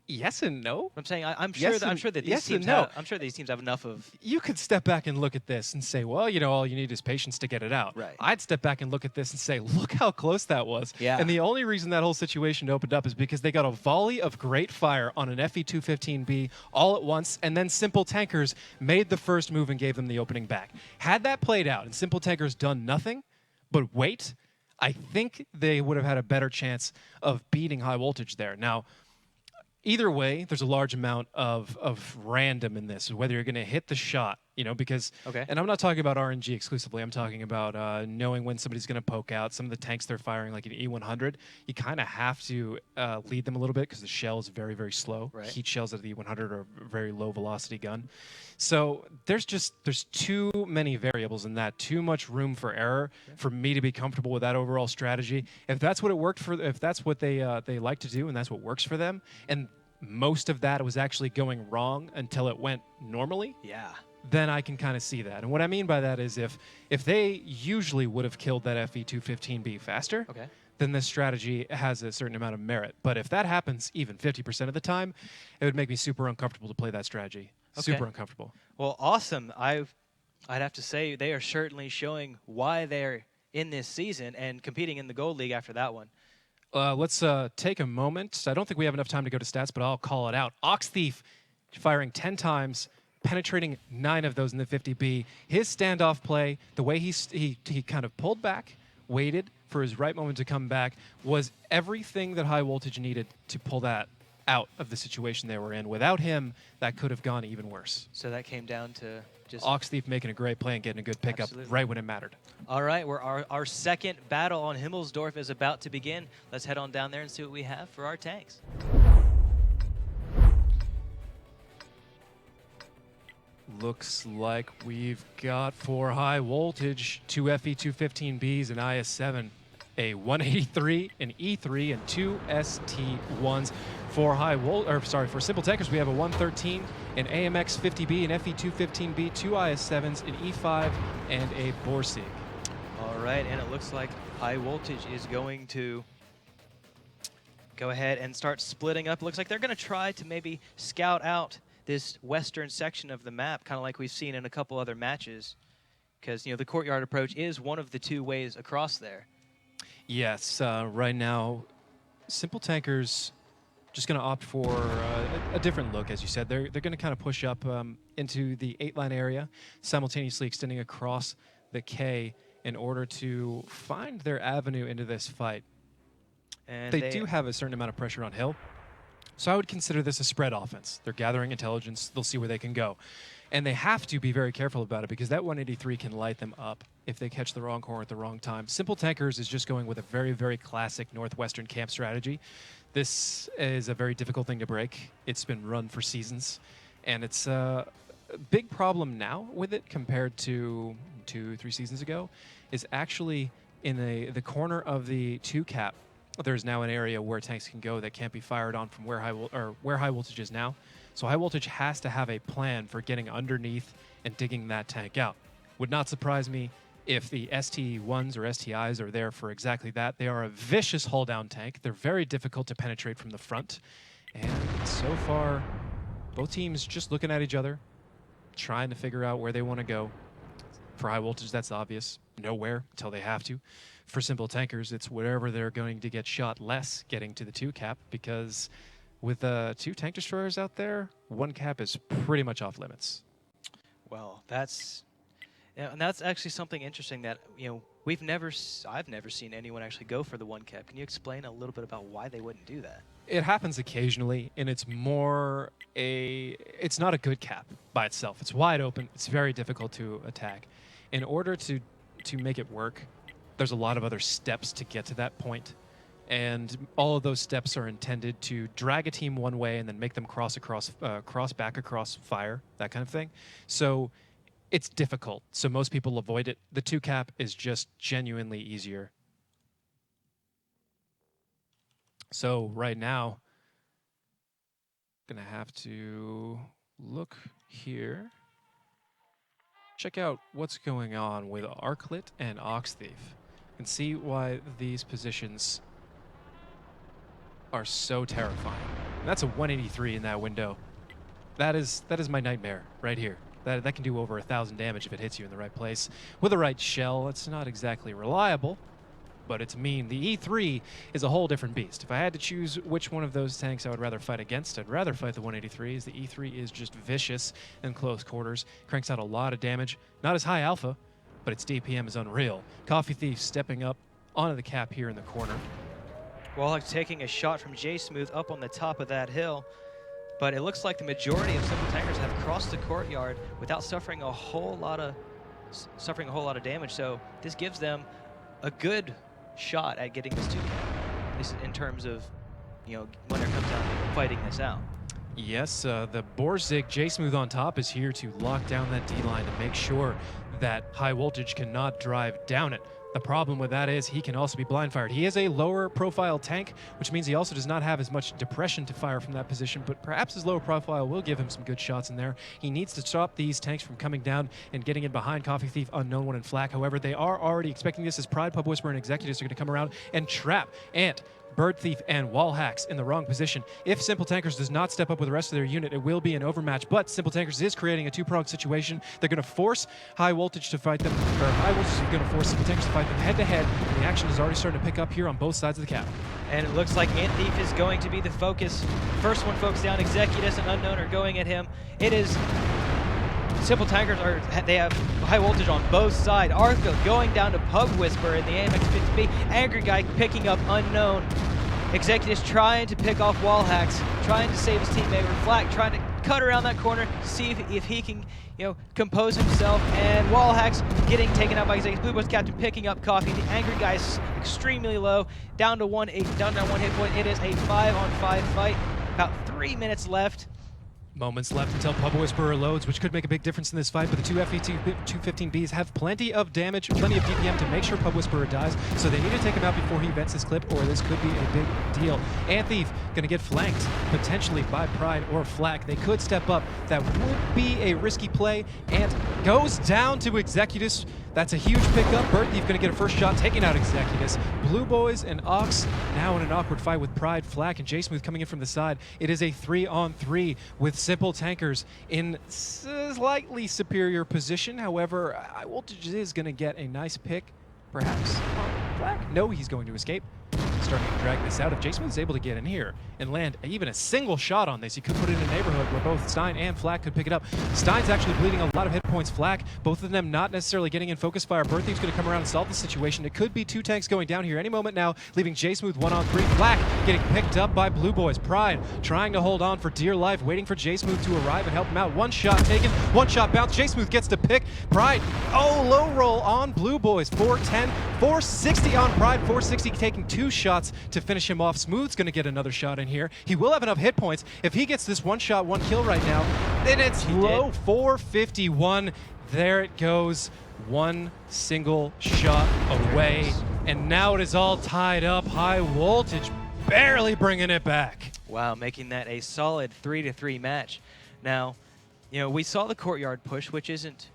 yes and no. I'm saying I'm sure Yes that and- these yes and teams no. have, I'm sure these teams have enough of. You could step back and look at this and say, well, you know, all you need is patience to get it out. Right. I'd step back and look at this and say, look how close that was. Yeah. And the only reason that whole situation opened up is because they got a volley of great fire on an FE215B all at once, and then Simple Tankers made the first move and gave them the opening back. Had that played out and Simple Tankers done nothing but wait, I think they would have had a better chance of beating High Voltage there. Now, either way, there's a large amount of random in this, whether you're going to hit the shot, you know, because, Okay. and I'm not talking about RNG exclusively, I'm talking about knowing when somebody's going to poke out. Some of the tanks they're firing, like an E100, you kind of have to lead them a little bit because the shell is very, very slow. Right. Heat shells of the E100 are a very low velocity gun. So there's too many variables in that, too much room for error for me to be comfortable with that overall strategy. If that's what it worked for, if that's what they like to do and that's what works for them, and most of that was actually going wrong until it went normally, Yeah. then I can kind of see that. And what I mean by that is if they usually would have killed that FE215B faster, Okay. then this strategy has a certain amount of merit. But if that happens even 50% of the time, it would make me super uncomfortable to play that strategy. Okay. Super uncomfortable. Well, awesome. I'd have to say they are certainly showing why they're in this season and competing in the Gold League after that one. Let's take a moment. I don't think we have enough time to go to stats, but I'll call it out. Ox Thief firing 10 times, penetrating 9 of those in the 50B. His standoff play, the way he kind of pulled back, waited for his right moment to come back, was everything that High Voltage needed to pull that out of the situation they were in. Without him, that could have gone even worse. So that came down to just. Ox Thief making a great play and getting a good pickup Absolutely. right when it mattered. All right, our second battle on Himmelsdorf is about to begin. Let's head on down there and see what we have for our tanks. Looks like we've got for High Voltage 2 FE215Bs and IS-7, a 183, an E3, and 2 ST1s. For for Simple Tankers, we have a 113, an AMX 50B, an FE215B, 2 IS-7s, an E5, and a Borsig. All right, and it looks like High Voltage is going to go ahead and start splitting up. It looks like they're going to try to maybe scout out this western section of the map, kind of like we've seen in a couple other matches, because the courtyard approach is one of the two ways across there. Yes, right now, Simple Tankers just going to opt for a different look, as you said. They're going to kind of push up into the 8-line area, simultaneously extending across the K in order to find their avenue into this fight. And They do have a certain amount of pressure on Hill, so I would consider this a spread offense. They're gathering intelligence. They'll see where they can go. And they have to be very careful about it because that 183 can light them up if they catch the wrong corner at the wrong time. Simple Tankers is just going with a very, very classic Northwestern camp strategy. This is a very difficult thing to break. It's been run for seasons. And it's a big problem now with it compared to 2-3 seasons ago is actually in the corner of the 2 cap. There's now an area where tanks can go that can't be fired on from where high voltage is now. So High Voltage has to have a plan for getting underneath and digging that tank out. Would not surprise me if the ST1s or STIs are there for exactly that. They are a vicious hull-down tank. They're very difficult to penetrate from the front. And so far, both teams just looking at each other, trying to figure out where they want to go. For High Voltage, that's obvious. Nowhere until they have to. For Simple Tankers, it's wherever they're going to get shot less getting to the 2 cap, because with 2 tank destroyers out there, 1 cap is pretty much off limits. Well, that's actually something interesting that I've never seen anyone actually go for the 1 cap. Can you explain a little bit about why they wouldn't do that? It happens occasionally, and it's not a good cap by itself. It's wide open. It's very difficult to attack. In order to make it work, there's a lot of other steps to get to that point. And all of those steps are intended to drag a team one way and then make them cross back across fire, that kind of thing. So it's difficult. So most people avoid it. The 2 cap is just genuinely easier. So right now, gonna have to look here check out what's going on with Arclit and Ox Thief and see why these positions are so terrifying. And that's a 183 in that window. That is my nightmare right here. That can do over 1,000 damage if it hits you in the right place. With the right shell, it's not exactly reliable, but it's mean. The E3 is a whole different beast. If I had to choose which one of those tanks I would rather fight against, I'd rather fight the 183, as the E3 is just vicious in close quarters, cranks out a lot of damage. Not as high alpha, but its DPM is unreal. Coffee Thief stepping up onto the cap here in the corner. Woltage taking a shot from J-Smooth up on the top of that hill. But it looks like the majority of Simple Tankers have crossed the courtyard without suffering a whole lot of damage. So this gives them a good shot at getting this 2 cap. This is in terms of, when it comes down to fighting this out. Yes, the Borzig J-Smooth on top is here to lock down that D-line to make sure that High Voltage cannot drive down it. The problem with that is he can also be blind fired. He is a lower profile tank, which means he also does not have as much depression to fire from that position, but perhaps his lower profile will give him some good shots in there. He needs to stop these tanks from coming down and getting in behind Coffee Thief, Unknown One, and Flak. However, they are already expecting this, as Pride, Pub Whisperer, and Executives are going to come around and trap Ant, Bird Thief, and Wall Hacks in the wrong position. If Simple Tankers does not step up with the rest of their unit, it will be an overmatch, but Simple Tankers is creating a two-pronged situation. They're going to force High Voltage to fight them, or High Voltage is going to force Simple Tankers to fight them head-to-head, and the action is already starting to pick up here on both sides of the cap. And it looks like Ant Thief is going to be the focus. First one focused down, Executives and Unknown are going at him. It is Simple Tankers they have High Voltage on both sides. Arca going down to Pub Whisper in the AMX-50B. Angry Guy picking up Unknown. Executives trying to pick off Wall Hacks, trying to save his teammate. Flak trying to cut around that corner to see if he can, compose himself. And Wall Hacks getting taken out by Executives. Blue Boys Captain picking up Coffee. The Angry Guy is extremely low, down to one hit point. It is a 5-on-5 fight. About 3 minutes left. Moments left until Pub Whisperer loads, which could make a big difference in this fight, but the two FE215Bs have plenty of damage, plenty of DPM to make sure Pub Whisperer dies, so they need to take him out before he vents his clip, or this could be a big deal. Ant Thief going to get flanked, potentially by Pride or Flak. They could step up. That would be a risky play. Ant goes down to Executives. That's a huge pickup. Bird Thief going to get a first shot, taking out Executives. Blue Boys and Ox now in an awkward fight with Pride, Flak, and J-Smooth coming in from the side. It is a 3-on-3 with Simple Tankers in slightly superior position. However, High Voltage is going to get a nice pick, perhaps. Flak? No, he's going to escape. Starting to drag this out. If J-Smooth is able to get in here and land even a single shot on this, he could put it in a neighborhood where both Stein and Flak could pick it up. Stein's actually bleeding a lot of hit points. Flak, both of them not necessarily getting in focus fire. Bird Thief's going to come around and solve the situation. It could be two tanks going down here any moment now, leaving J-Smooth 1-on-3. Flak getting picked up by Blue Boys. Pride trying to hold on for dear life, waiting for J-Smooth to arrive and help him out. One shot taken, one shot bounce. J-Smooth gets to pick. Pride, low roll on Blue Boys. 410, 460 on Pride. 460 taking two shots to finish him off. Smooth's going to get another shot in here. He will have enough hit points. If he gets this one shot, one kill right now, then it's low. 451. There it goes. One single shot away. And now it is all tied up. High Voltage barely bringing it back. Wow, making that a solid 3-3 match. Now, we saw the courtyard push, which isn't,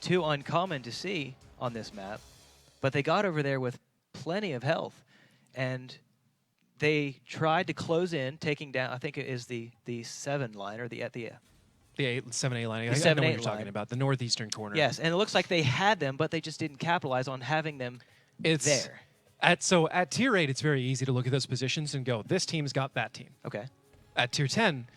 too uncommon to see on this map, but they got over there with plenty of health, and they tried to close in, taking down, I think it is the 7 line, or the 7A line. I know 7-8 what you're line. talking about, the northeastern corner. Yes, and it looks like they had them, but they just didn't capitalize on having them there. So at Tier 8, it's very easy to look at those positions and go, this team's got that team. Okay. At Tier 10,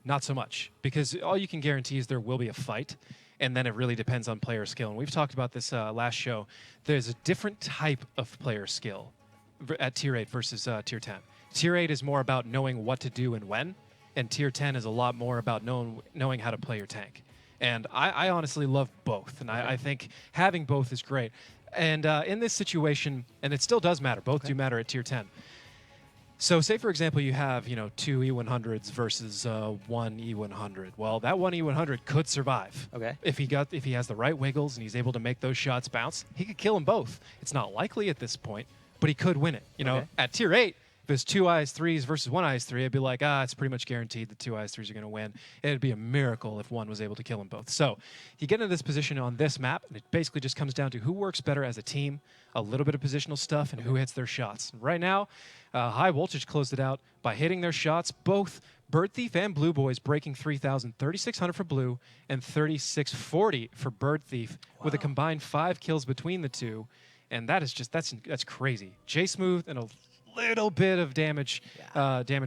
not so much, because all you can guarantee is there will be a fight, and then it really depends on player skill. And we've talked about this last show. There's a different type of player skill at Tier 8 versus Tier 10. Tier 8 is more about knowing what to do and when, and Tier 10 is a lot more about knowing how to play your tank. And I honestly love both, and I think having both is great. And in this situation, and it still does matter, both do matter at Tier 10. So say, for example, you have, two E100s versus one E100. Well, that one E100 could survive. Okay. If he has the right wiggles and he's able to make those shots bounce, he could kill them both. It's not likely at this point, but he could win it. At Tier 8, If it's 2 IS-3s versus 1 IS-3, I'd be like, it's pretty much guaranteed the 2 IS-3s are going to win. It'd be a miracle if one was able to kill them both. So you get into this position on this map, and it basically just comes down to who works better as a team, a little bit of positional stuff, and who hits their shots. Right now, High Voltage closed it out by hitting their shots. Both Bird Thief and Blue Boys breaking 3,000, 3,600 for Blue and 3,640 for Bird Thief, with a combined 5 kills between the two. And that is just, that's crazy. J Smooth and a little bit of damage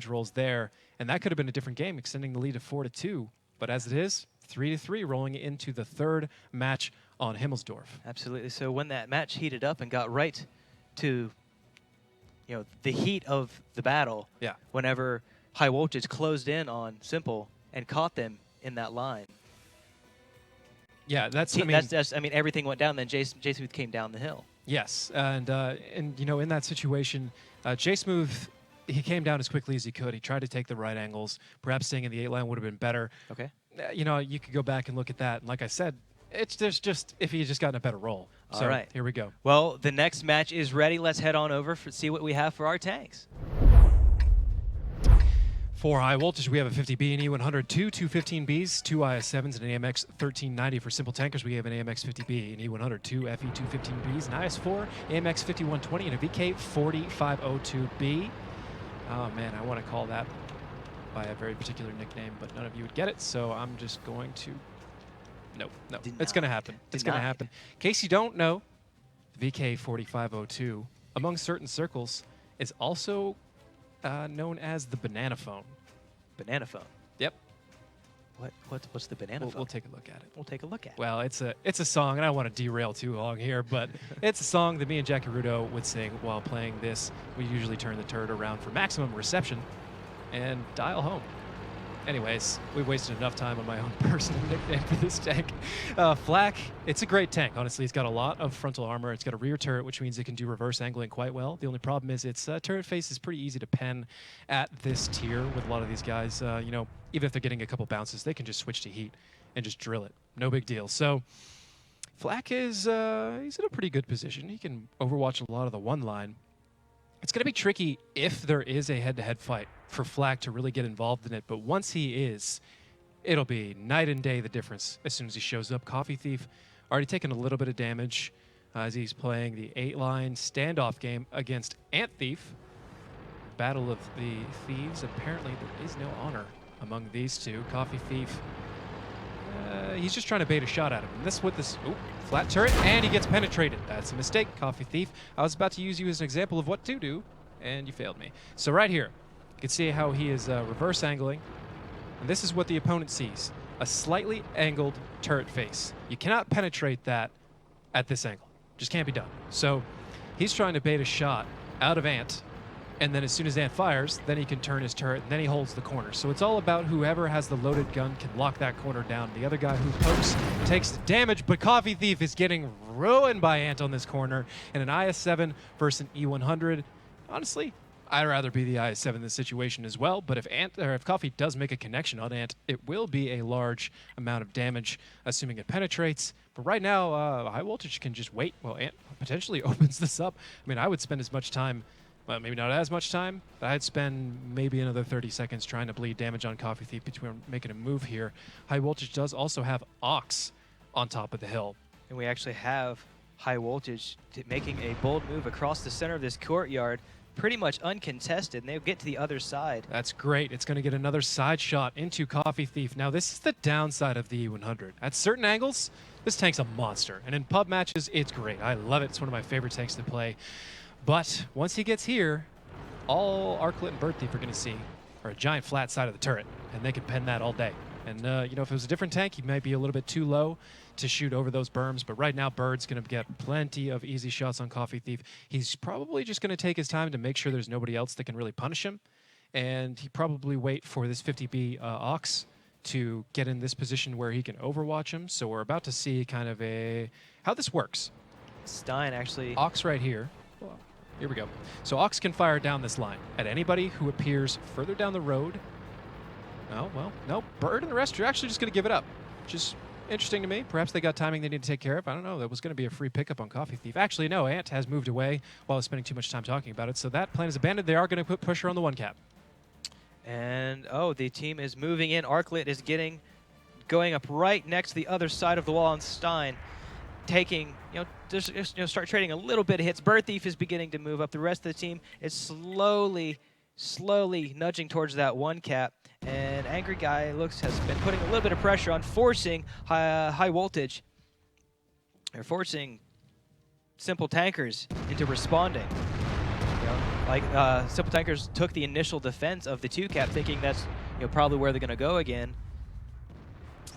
rolls there, and that could have been a different game, extending the lead to 4-2. But as it is, 3-3, rolling into the third match on Himmelsdorf. Absolutely. So when that match heated up and got right to, the heat of the battle, whenever High Voltage closed in on Simple and caught them in that line. Yeah, that's everything went down. Then J Smooth came down the hill. Yes, and in that situation, J Smooth, he came down as quickly as he could. He tried to take the right angles. Perhaps staying in the 8 line would have been better. Okay. You could go back and look at that. And like I said, there's just if he had just gotten a better roll. All so right. Here we go. Well, the next match is ready. Let's head on over see what we have for our tanks. For High Voltage, we have a 50B and E100, two 215Bs, two IS-7s, and an AMX 1390. For Simple Tankers, we have an AMX 50B, an E100, two FE 215Bs, an IS-4, AMX 5120, and a VK 4502B. Oh man, I want to call that by a very particular nickname, but none of you would get it, so I'm just going to... No, it's going to happen. It's going to happen. In case you don't know, the VK 4502, among certain circles, is also known as the banana phone. Banana phone. Yep. What's the banana phone? We'll take a look at it. We'll take a look at it. Well, it's a song, and I don't want to derail too long here, but it's a song that me and Jackie Rudo would sing while playing this. We usually turn the turret around for maximum reception and dial home. Anyways, we've wasted enough time on my own personal nickname for this tank. Flak, it's a great tank, honestly. It's got a lot of frontal armor. It's got a rear turret, which means it can do reverse angling quite well. The only problem is its turret face is pretty easy to pen at this tier with a lot of these guys. Even if they're getting a couple bounces, they can just switch to heat and just drill it. No big deal. So Flak is he's in a pretty good position. He can overwatch a lot of the one line. It's going to be tricky if there is a head-to-head fight for Flak to really get involved in it, but once he is, it'll be night and day the difference as soon as he shows up. Coffee Thief already taken a little bit of damage as he's playing the 8-line standoff game against Ant Thief. Battle of the Thieves. Apparently there is no honor among these two. Coffee Thief, he's just trying to bait a shot at him. And this with this flat turret, and he gets penetrated. That's a mistake, Coffee Thief. I was about to use you as an example of what to do, and you failed me. So right here, you can see how he is reverse angling. And this is what the opponent sees. A slightly angled turret face. You cannot penetrate that at this angle. Just can't be done. So he's trying to bait a shot out of Ant, and then as soon as Ant fires, then he can turn his turret, and then he holds the corner. So it's all about whoever has the loaded gun can lock that corner down. The other guy who pokes takes the damage, but Coffee Thief is getting ruined by Ant on this corner. And an IS-7 versus an E100. Honestly, I'd rather be the IS-7 in this situation as well, but if Coffee does make a connection on Ant, it will be a large amount of damage, assuming it penetrates. But right now, High Voltage can just wait while Ant potentially opens this up. I mean, I would spend as much time, well, maybe not as much time, but I'd spend maybe another 30 seconds trying to bleed damage on Coffee Thief between making a move here. High Voltage does also have Ox on top of the hill. And we actually have High Voltage making a bold move across the center of this courtyard, pretty much uncontested, and they'll get to the other side. That's great. It's going to get another side shot into Coffee Thief. Now, this is the downside of the E100. At certain angles, this tank's a monster, and in pub matches, it's great. I love it. It's one of my favorite tanks to play. But once he gets here, all Arclet and Bird Thief are going to see are a giant flat side of the turret, and they can pen that all day. And, if it was a different tank, he might be a little bit too low to shoot over those berms. But right now, Bird's going to get plenty of easy shots on Coffee Thief. He's probably just going to take his time to make sure there's nobody else that can really punish him. And he probably wait for this 50B Ox to get in this position where he can overwatch him. So we're about to see kind of how this works. Stein actually... Ox right here. Here we go. So Ox can fire down this line at anybody who appears further down the road. Oh, well, no. Bird and the rest are actually just going to give it up. Just interesting to me. Perhaps they got timing they need to take care of. I don't know. That was going to be a free pickup on Coffee Thief. Actually, no. Ant has moved away while I was spending too much time talking about it. So that plan is abandoned. They are going to put pressure on the 1 cap. And, oh, the team is moving in. Arclit is going up right next to the other side of the wall on Stein, taking, just start trading a little bit of hits. Bird Thief is beginning to move up. The rest of the team is slowly nudging towards that 1 cap. And Angry Guy has been putting a little bit of pressure on, forcing high voltage. They're forcing Simple Tankers into responding. Simple Tankers took the initial defense of the 2 cap, thinking that's probably where they're going to go again.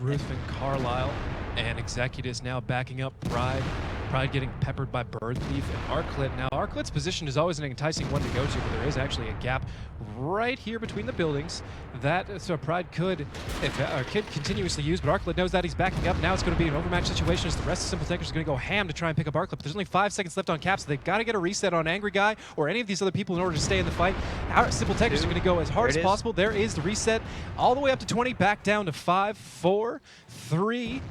Ruth and Carlisle and Executus now backing up Pride. Pride getting peppered by Bird Thief and Arclit. Now, Arclit's position is always an enticing one to go to, but there is actually a gap right here between the buildings that Pride could continuously use, but Arclit knows that he's backing up. Now it's going to be an overmatch situation as the rest of Simple Tankers are going to go ham to try and pick up Arclit. But there's only 5 seconds left on cap, so they've got to get a reset on Angry Guy or any of these other people in order to stay in the fight. Our Simple Tankers are going to go as hard as possible. There is the reset all the way up to 20, back down to 5, 4, 3,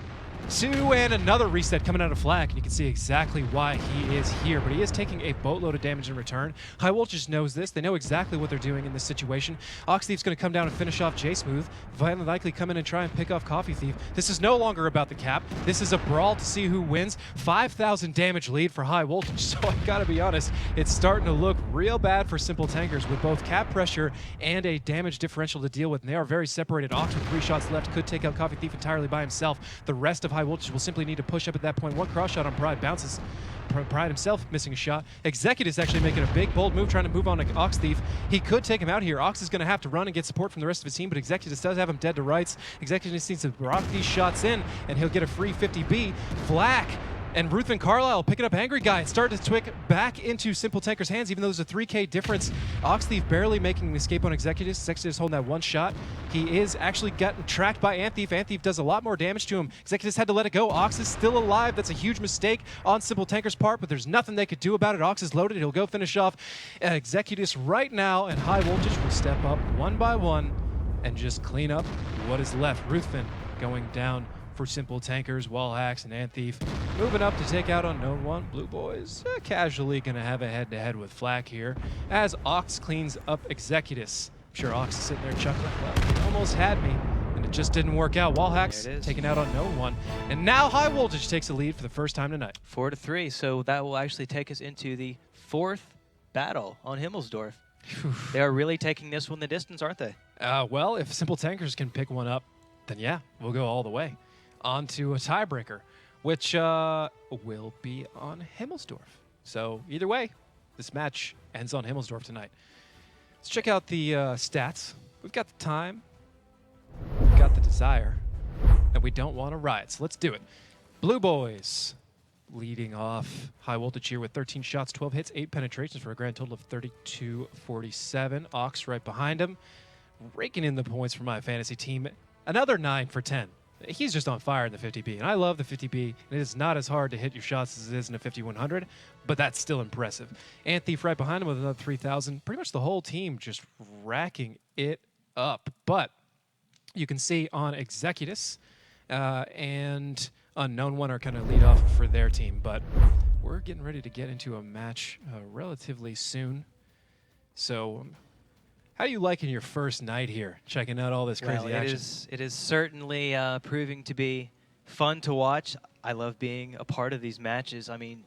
2, and another reset coming out of Flack, and you can see exactly why he is here, but he is taking a boatload of damage in return. High Voltage knows this. They know exactly what they're doing in this situation. Ox Thief's going to come down and finish off J-Smooth, violently likely come in and try and pick off Coffee Thief. This is no longer about the cap. This is a brawl to see who wins. 5,000 damage lead for High Voltage, so I gotta be honest, it's starting to look real bad for Simple Tankers with both cap pressure and a damage differential to deal with, and they are very separated. Ox with 3 shots left could take out Coffee Thief entirely by himself. The rest of High Voltage will simply need to push up at that point. 1 cross shot on Pride bounces. Pride himself missing a shot. Executus actually making a big, bold move, trying to move on to Ox Thief. He could take him out here. Ox is going to have to run and get support from the rest of his team, but Executus does have him dead to rights. Executus needs to rock these shots in, and he'll get a free 50B. Flack and Ruth and Carlisle picking up Angry Guy and starting to twick back into Simple Tankers' hands, even though there's a 3K difference. Ox Thief barely making an escape on Executus. Executus holding that 1 shot. He is actually getting tracked by Ant Thief. Ant Thief does a lot more damage to him. Executus had to let it go. Ox is still alive. That's a huge mistake on Simple Tankers' part, but there's nothing they could do about it. Ox is loaded. He'll go finish off Executus right now, and High Voltage will step up 1 by 1 and just clean up what is left. Ruthven going down for Simple Tankers, Wall Hacks, and Ant Thief. Moving up to take out Unknown One. Blue Boys casually going to have a head-to-head with Flack here as Ox cleans up Executus. I'm sure Ox is sitting there chuckling. Well, he almost had me, and it just didn't work out. Wall Hacks taking out Unknown One. And now High Voltage takes a lead for the first time tonight. 4-3, so that will actually take us into the 4th battle on Himmelsdorf. They are really taking this one the distance, aren't they? Well, if Simple Tankers can pick one up, then yeah, we'll go all the way. On to a tiebreaker, which will be on Himmelsdorf. So either way, this match ends on Himmelsdorf tonight. Let's check out the stats. We've got the time, we've got the desire, and we don't want to riot, so let's do it. Blue Boys leading off. High Voltage here with 13 shots, 12 hits, 8 penetrations for a grand total of 32-47. Ox right behind him, raking in the points for my fantasy team. Another 9 for 10. He's just on fire in the 50B, and I love the 50B. It is not as hard to hit your shots as it is in a 5100, but that's still impressive. Ant Thief right behind him with another 3,000. Pretty much the whole team just racking it up. But you can see on Executus and Unknown One are kind of lead off for their team, but we're getting ready to get into a match relatively soon. So how are you liking your first night here, checking out all this crazy action? It is certainly proving to be fun to watch. I love being a part of these matches. I mean,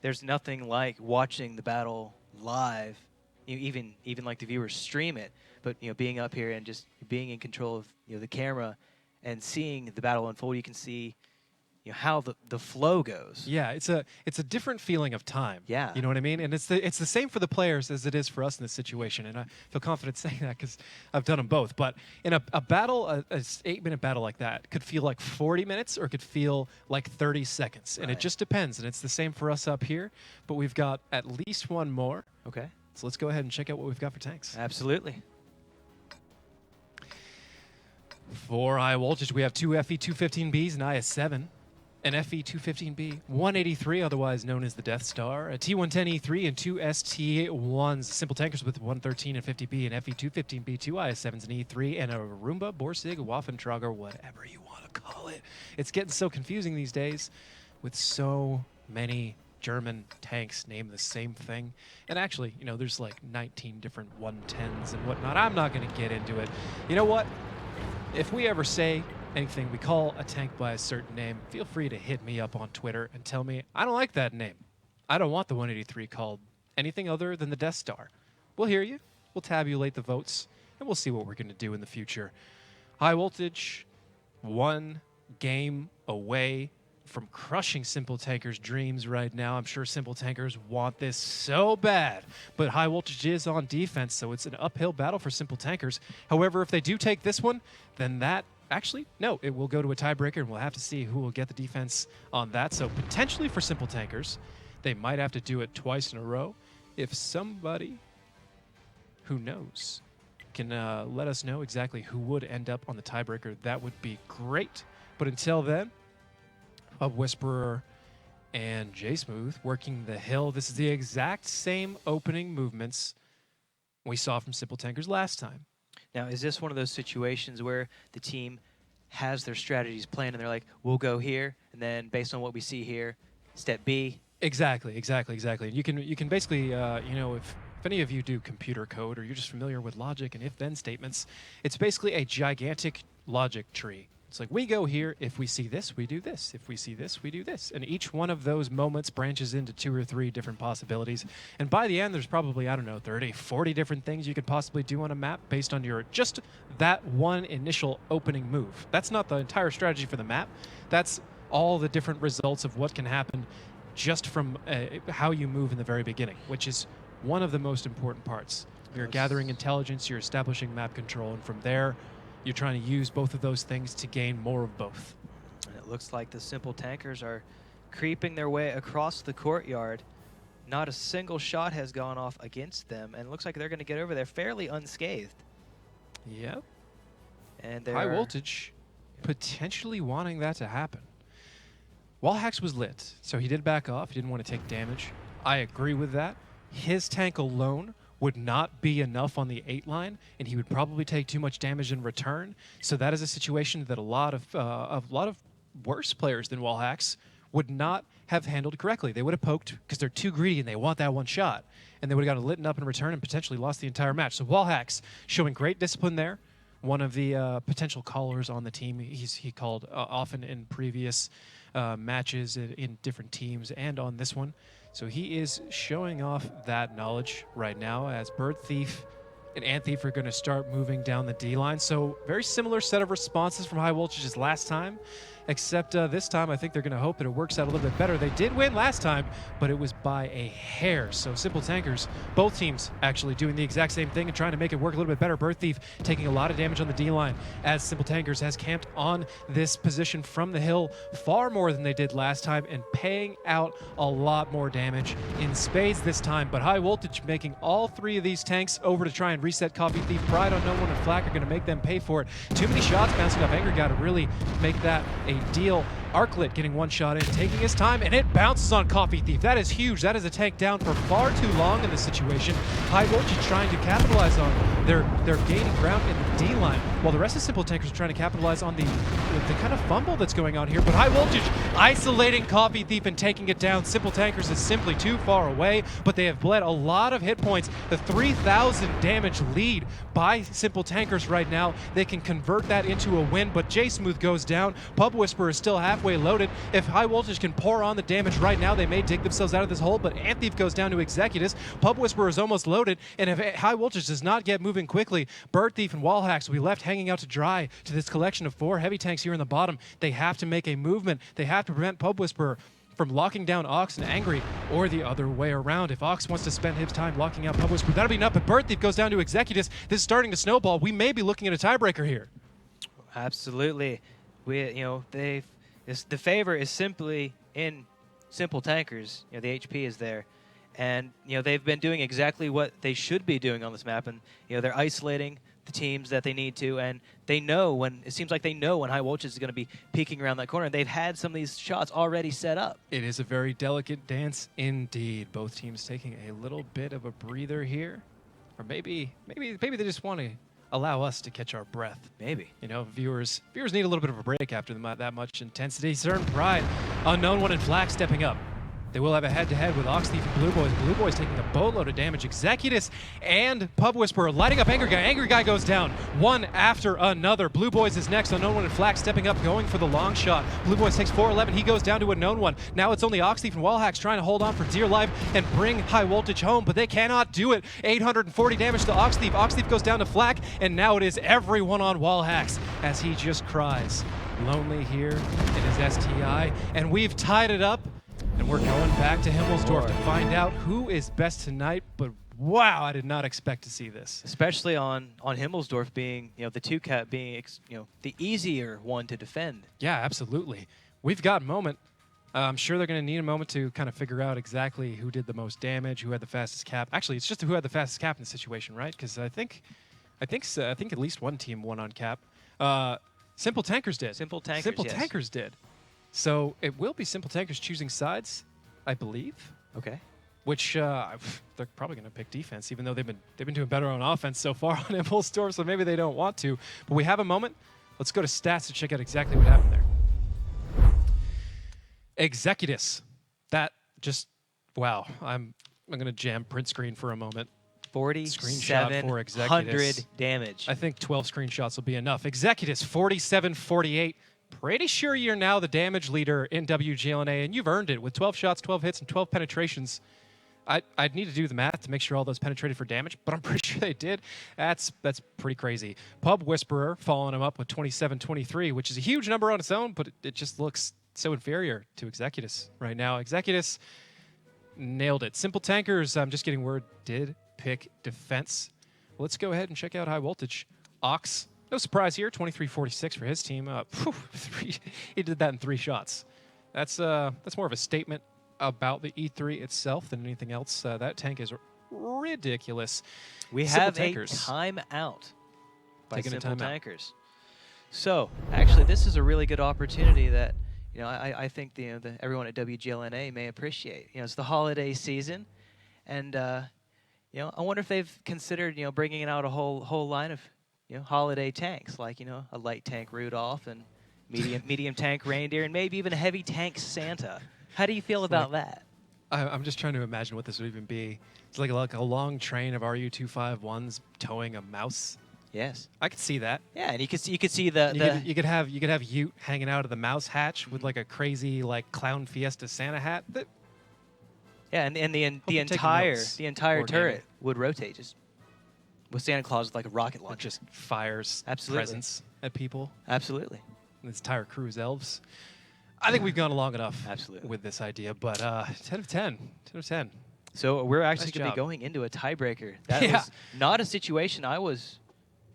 there's nothing like watching the battle live, even like the viewers stream it. But being up here and just being in control of the camera and seeing the battle unfold, you can see how the flow goes. Yeah, it's a different feeling of time. Yeah. You know what I mean? And it's the same for the players as it is for us in this situation. And I feel confident saying that because I've done them both. But in a battle, a 8-minute battle like that could feel like 40 minutes or it could feel like 30 seconds. And it just depends. And it's the same for us up here. But we've got at least one more. Okay. So let's go ahead and check out what we've got for tanks. Absolutely. For High Voltage, we have 2 FE215Bs and IS-7. An FE215B 183, otherwise known as the Death Star, a T110E3, and 2 ST1s. Simple Tankers with 113 and 50B, an FE215B, 2 IS-7s, and E3, and a Roomba, Borsig, Waffentrager, whatever you want to call it. It's getting so confusing these days with so many German tanks name the same thing. And actually, you know, there's like 19 different 110s and whatnot. I'm not going to get into it. You know what? If we ever say anything, we call a tank by a certain name, feel free to hit me up on Twitter and tell me, I don't like that name. I don't want the 183 called anything other than the Death Star. We'll hear you. We'll tabulate the votes, and we'll see what we're going to do in the future. High Voltage, 1 game away from crushing Simple Tankers' dreams right now. I'm sure Simple Tankers want this so bad, but High Voltage is on defense, so it's an uphill battle for Simple Tankers. However, if they do take this one, then that actually, no, it will go to a tiebreaker, and we'll have to see who will get the defense on that. So potentially for Simple Tankers, they might have to do it twice in a row. If somebody who knows can let us know exactly who would end up on the tiebreaker, that would be great. But until then, Pub Whisperer and J-Smooth working the hill. This is the exact same opening movements we saw from Simple Tankers last time. Now, is this one of those situations where the team has their strategies planned and they're like, we'll go here, and then based on what we see here, step B? Exactly. You can basically, you know, if any of you do computer code or you're just familiar with logic and if-then statements, it's basically a gigantic logic tree. It's like, we go here, if we see this, we do this. If we see this, we do this. And each one of those moments branches into 2 or 3 different possibilities. And by the end, there's probably, I don't know, 30, 40 different things you could possibly do on a map based on your just that one initial opening move. That's not the entire strategy for the map. That's all the different results of what can happen just from how you move in the very beginning, which is one of the most important parts. You're gathering intelligence, you're establishing map control, and from there, you're trying to use both of those things to gain more of both. And it looks like the Simple Tankers are creeping their way across the courtyard. Not a single shot has gone off against them, and it looks like they're going to get over there fairly unscathed. Yep. And High Voltage potentially wanting that to happen. Wallhax was lit, so he did back off. He didn't want to take damage. I agree with that. His tank alone would not be enough on the 8 line, and he would probably take too much damage in return. So that is a situation that a lot of worse players than Wallhax would not have handled correctly. They would have poked because they're too greedy and they want that one shot, and they would have gotten lit up in return and potentially lost the entire match. So Wallhax showing great discipline there. One of the potential callers on the team. He called often in previous matches in different teams and on this one. So he is showing off that knowledge right now as Bird Thief and Ant Thief are going to start moving down the D line. So very similar set of responses from High Voltage as last time, except this time I think they're going to hope that it works out a little bit better. They did win last time, but it was by a hair. So Simple Tankers, both teams actually doing the exact same thing and trying to make it work a little bit better. Bird Thief taking a lot of damage on the D line as Simple Tankers has camped on this position from the hill far more than they did last time and paying out a lot more damage in spades this time. But High Voltage making all 3 of these tanks over to try and reset Coffee Thief. Pride on No One and Flak are going to make them pay for it. Too many shots bouncing off Angry Guy to really make that a deal. Arclit getting 1 shot in, taking his time, and it bounces on Coffee Thief. That is huge. That is a tank down for far too long in this situation. High Voltage trying to capitalize on their gaining ground in the D line, while the rest of Simple Tankers are trying to capitalize on the kind of fumble that's going on here. But High Voltage isolating Coffee Thief and taking it down. Simple Tankers is simply too far away, but they have bled a lot of hit points. The 3,000 damage lead by Simple Tankers right now. They can convert that into a win, but J-Smooth goes down. Pub Whisperer is still halfway loaded. If High Voltage can pour on the damage right now, they may dig themselves out of this hole, but Ant Thief goes down to Executus. Pub Whisperer is almost loaded, and if High Voltage does not get moving quickly, Bird Thief and Wallhax will be left hanging out to dry to this collection of 4 heavy tanks here in the bottom. They have to make a movement. They have to prevent Pub Whisperer from locking down Ox and Angry, or the other way around. If Ox wants to spend his time locking out Pub Whisperer, that'll be enough, but Bird Thief goes down to Executus. This is starting to snowball. We may be looking at a tiebreaker here. Absolutely. The favor is simply in Simple Tankers. The HP is there. And, they've been doing exactly what they should be doing on this map. And, they're isolating the teams that they need to. And they know it seems like they know when High Voltage is going to be peeking around that corner. They've had some of these shots already set up. It is a very delicate dance indeed. Both teams taking a little bit of a breather here. Or maybe they just want allow us to catch our breath. Maybe. You know, viewers need a little bit of a break after that much intensity. Certain Pride, Unknown One and Flack stepping up. They will have a head-to-head with Ox Thief and Blue Boys. Blue Boys taking a boatload of damage. Executus and Pub Whisperer lighting up Angry Guy. Angry Guy goes down one after another. Blue Boys is next. Unknown One and Flack stepping up, going for the long shot. Blue Boys takes 411. He goes down to Unknown One. Now it's only Ox Thief and Wallhacks trying to hold on for dear life and bring High Voltage home, but they cannot do it. 840 damage to Ox Thief. Ox Thief goes down to Flack, and now it is everyone on Wallhacks as he just cries. Lonely here in his STI, and we've tied it up. And we're going back to Himmelsdorf to find out who is best tonight. But wow, I did not expect to see this. Especially on Himmelsdorf being, the 2-cap being, the easier one to defend. Yeah, absolutely. We've got a moment. I'm sure they're going to need a moment to kind of figure out exactly who did the most damage, who had the fastest cap. Actually, it's just who had the fastest cap in the situation, right? Because I think at least one team won on cap. Simple Tankers did. Simple Tankers, Simple yes. Tankers did. So it will be Simple Tankers choosing sides, I believe. Okay. Which they're probably going to pick defense, even though they've been doing better on offense so far on Himmelsdorf, so maybe they don't want to. But we have a moment. Let's go to stats to check out exactly what happened there. Executus. That just, wow. I'm going to jam print screen for a moment. 4,700 damage. I think 12 screenshots will be enough. Executus, 4748. Pretty sure you're now the damage leader in WGLNA, and you've earned it with 12 shots, 12 hits, and 12 penetrations. I'd need to do the math to make sure all those penetrated for damage, but I'm pretty sure they did. That's pretty crazy. Pub Whisperer following him up with 27-23, which is a huge number on its own, but it just looks so inferior to Executus right now. Executus nailed it. Simple Tankers, I'm just getting word, did pick defense. Let's go ahead and check out High Voltage. Ox. No surprise here, 23-46 for his team. He did that in 3 shots. That's more of a statement about the E3 itself than anything else. That tank is ridiculous. We Simple have Tankers. a timeout by Taking a Simple timeout. Tankers. So, actually, this is a really good opportunity that I think everyone at WGLNA may appreciate. It's the holiday season, and I wonder if they've considered bringing out a whole line of holiday tanks, like, a light tank Rudolph and medium tank Reindeer, and maybe even a heavy tank Santa. How do you feel about that? I'm just trying to imagine what this would even be. It's like a long train of RU-251s towing a mouse. Yes. I could see that. Yeah, and you could see You could have Ute hanging out of the mouse hatch with like a crazy clown fiesta Santa hat. Yeah, and the you're entire taking notes, turret Organic. would rotate just with Santa Claus with like a rocket It launcher. just fires Absolutely. presents at people. Absolutely. And this entire crew is elves. I think we've gone along enough Absolutely. with this idea, but 10 of 10. 10 of 10. So we're actually Nice going to job. be going into a tiebreaker. That Yeah. was not a situation I was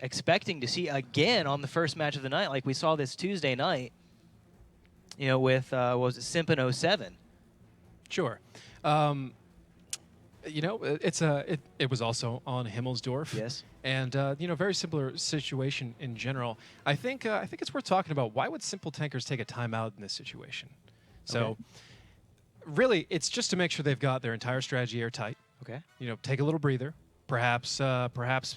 expecting to see again on the first match of the night, like we saw this Tuesday night. With what was it, Simpin 07? Sure. It was also on Himmelsdorf. Yes. And very similar situation in general. I think it's worth talking about. Why would Simple Tankers take a timeout in this situation? So, Okay. really, it's just to make sure they've got their entire strategy airtight. Okay. Take a little breather. Perhaps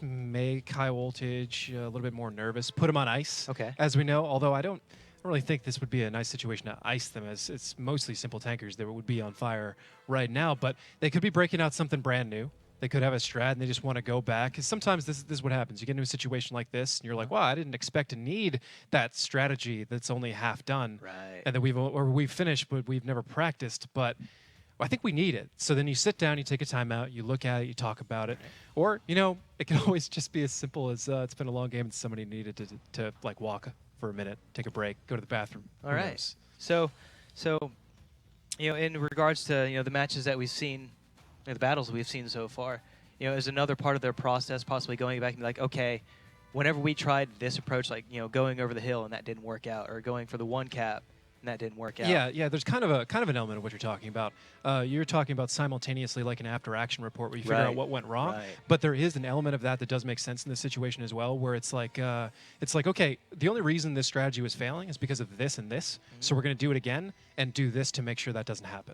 make High Voltage a little bit more nervous. Put them on ice. Okay. As we know, although I don't really think this would be a nice situation to ice them, as it's mostly Simple Tankers that would be on fire right now. But they could be breaking out something brand new. They could have a strat and they just want to go back. Because sometimes this is what happens. You get into a situation like this and you're like, wow, I didn't expect to need that strategy that's only half done. Right. And that we've finished, but we've never practiced. But I think we need it. So then you sit down, you take a timeout, you look at it, you talk about it. Or, it can always just be as simple as it's been a long game and somebody needed to walk for a minute, take a break, go to the bathroom. All Who right. knows? So in regards to the matches that we've seen, the battles we've seen so far, is another part of their process possibly going back and be like, okay, whenever we tried this approach, like going over the hill and that didn't work out, or going for the 1-cap and that didn't work out. Yeah. There's kind of an element of what you're talking about. You're talking about simultaneously like an after-action report where you figure out Right. what went wrong. Right. But there is an element of that does make sense in this situation as well, where it's like okay, the only reason this strategy was failing is because of this and this. So we're going to do it again and do this to make sure that doesn't happen.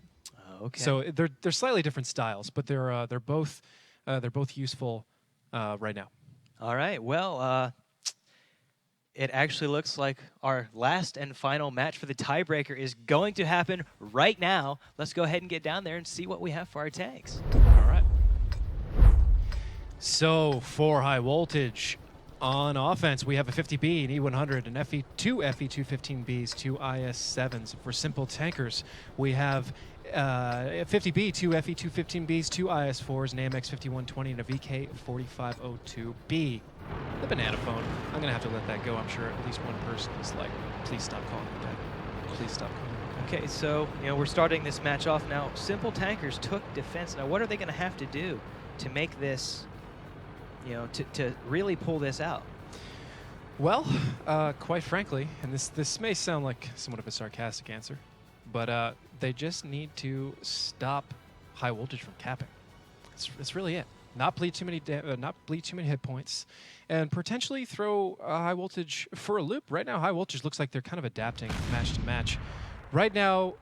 Okay. So they're slightly different styles, but they're both useful right now. All right. Well, it actually looks like our last and final match for the tiebreaker is going to happen right now. Let's go ahead and get down there and see what we have for our tanks. All right. So for high voltage on offense, we have a 50B, an E100, an FE, two FE215Bs, two IS7s. For simple tankers, we have a 50B, two FE215Bs, two IS4s, an AMX5120, and a VK4502B. The banana phone. I'm going to have to let that go. I'm sure at least one person is like, please stop calling it that. Please stop calling it that. Okay, so we're starting this match off now. Simple Tankers took defense. Now, what are they going to have to do to make this, to really pull this out? Well, quite frankly, and this may sound like somewhat of a sarcastic answer, but they just need to stop high voltage from capping. That's really it. Not bleed too many hit points, and potentially throw high voltage for a loop. Right now, high voltage looks like they're kind of adapting match to match. Right now,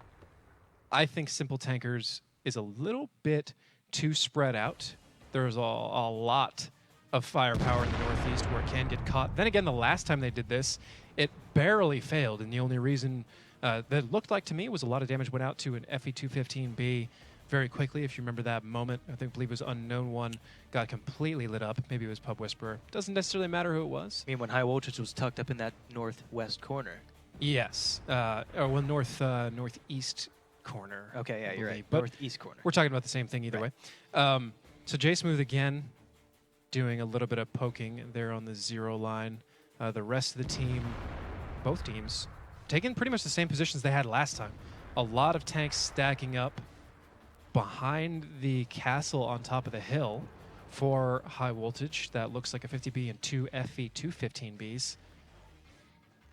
I think Simple Tankers is a little bit too spread out. There's a lot of firepower in the Northeast where it can get caught. Then again, the last time they did this, it barely failed, and the only reason that it looked like to me was a lot of damage went out to an FE215B very quickly. If you remember that moment, I believe it was Unknown One got completely lit up. Maybe it was Pub Whisperer. Doesn't necessarily matter who it was. I mean, when high voltage was tucked up in that northwest corner. Yes, northeast corner. Okay, yeah, you're right. But Northeast corner. we're talking about the same thing either way. So J Smooth again, doing a little bit of poking there on the 0 line. The rest of the team, both teams, taking pretty much the same positions they had last time. A lot of tanks stacking up behind the castle on top of the hill for high voltage. That looks like a 50B and two FE215Bs.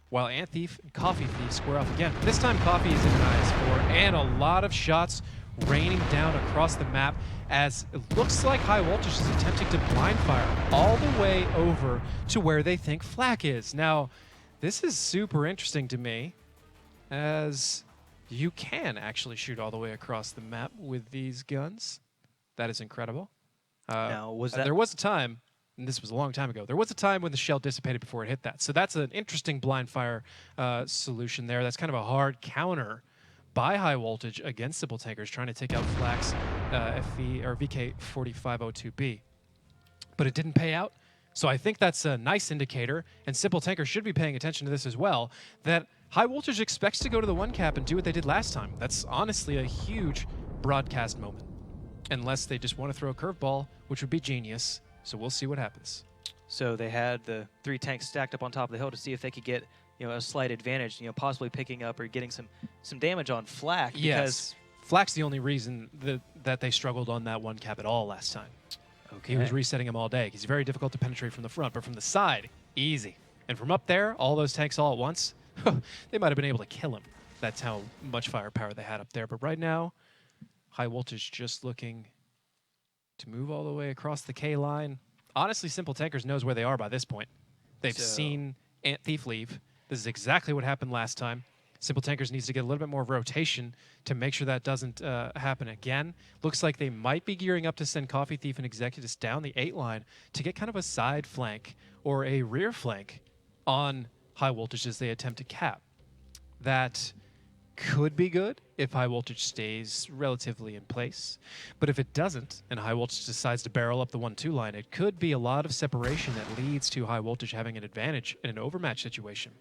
While Ant Thief and Coffee Thief square off again. This time Coffee is in an IS4, and a lot of shots raining down across the map as it looks like high voltage is attempting to blind fire all the way over to where they think Flak is. Now, this is super interesting to me, as you can actually shoot all the way across the map with these guns. That is incredible. Now, There was a time, and this was a long time ago, there was a time when the shell dissipated before it hit that. So that's an interesting blind fire solution there. That's kind of a hard counter by high voltage against Simple Tankers trying to take out Flak's FV or VK4502B. But it didn't pay out. So I think that's a nice indicator, and Simple Tankers should be paying attention to this as well, that high voltage expects to go to the 1 cap and do what they did last time. That's honestly a huge broadcast moment. Unless they just want to throw a curveball, which would be genius. So we'll see what happens. So they had the 3 tanks stacked up on top of the hill to see if they could get a slight advantage, possibly picking up or getting some damage on Flak. Yes, Flak's the only reason that they struggled on that 1 cap at all last time. Okay. He was resetting him all day. He's very difficult to penetrate from the front, but from the side, easy. And from up there, all those tanks all at once, they might have been able to kill him. That's how much firepower they had up there. But right now, high voltage just looking to move all the way across the K line. Honestly, Simple Tankers knows where they are by this point. They've seen Ant Thief leave. This is exactly what happened last time. Simple Tankers needs to get a little bit more rotation to make sure that doesn't happen again. Looks like they might be gearing up to send Coffee Thief and Executus down the 8 line to get kind of a side flank or a rear flank on high voltage as they attempt to cap. That could be good if high voltage stays relatively in place. But if it doesn't, and high voltage decides to barrel up the 1-2 line, it could be a lot of separation that leads to high voltage having an advantage in an overmatch situation.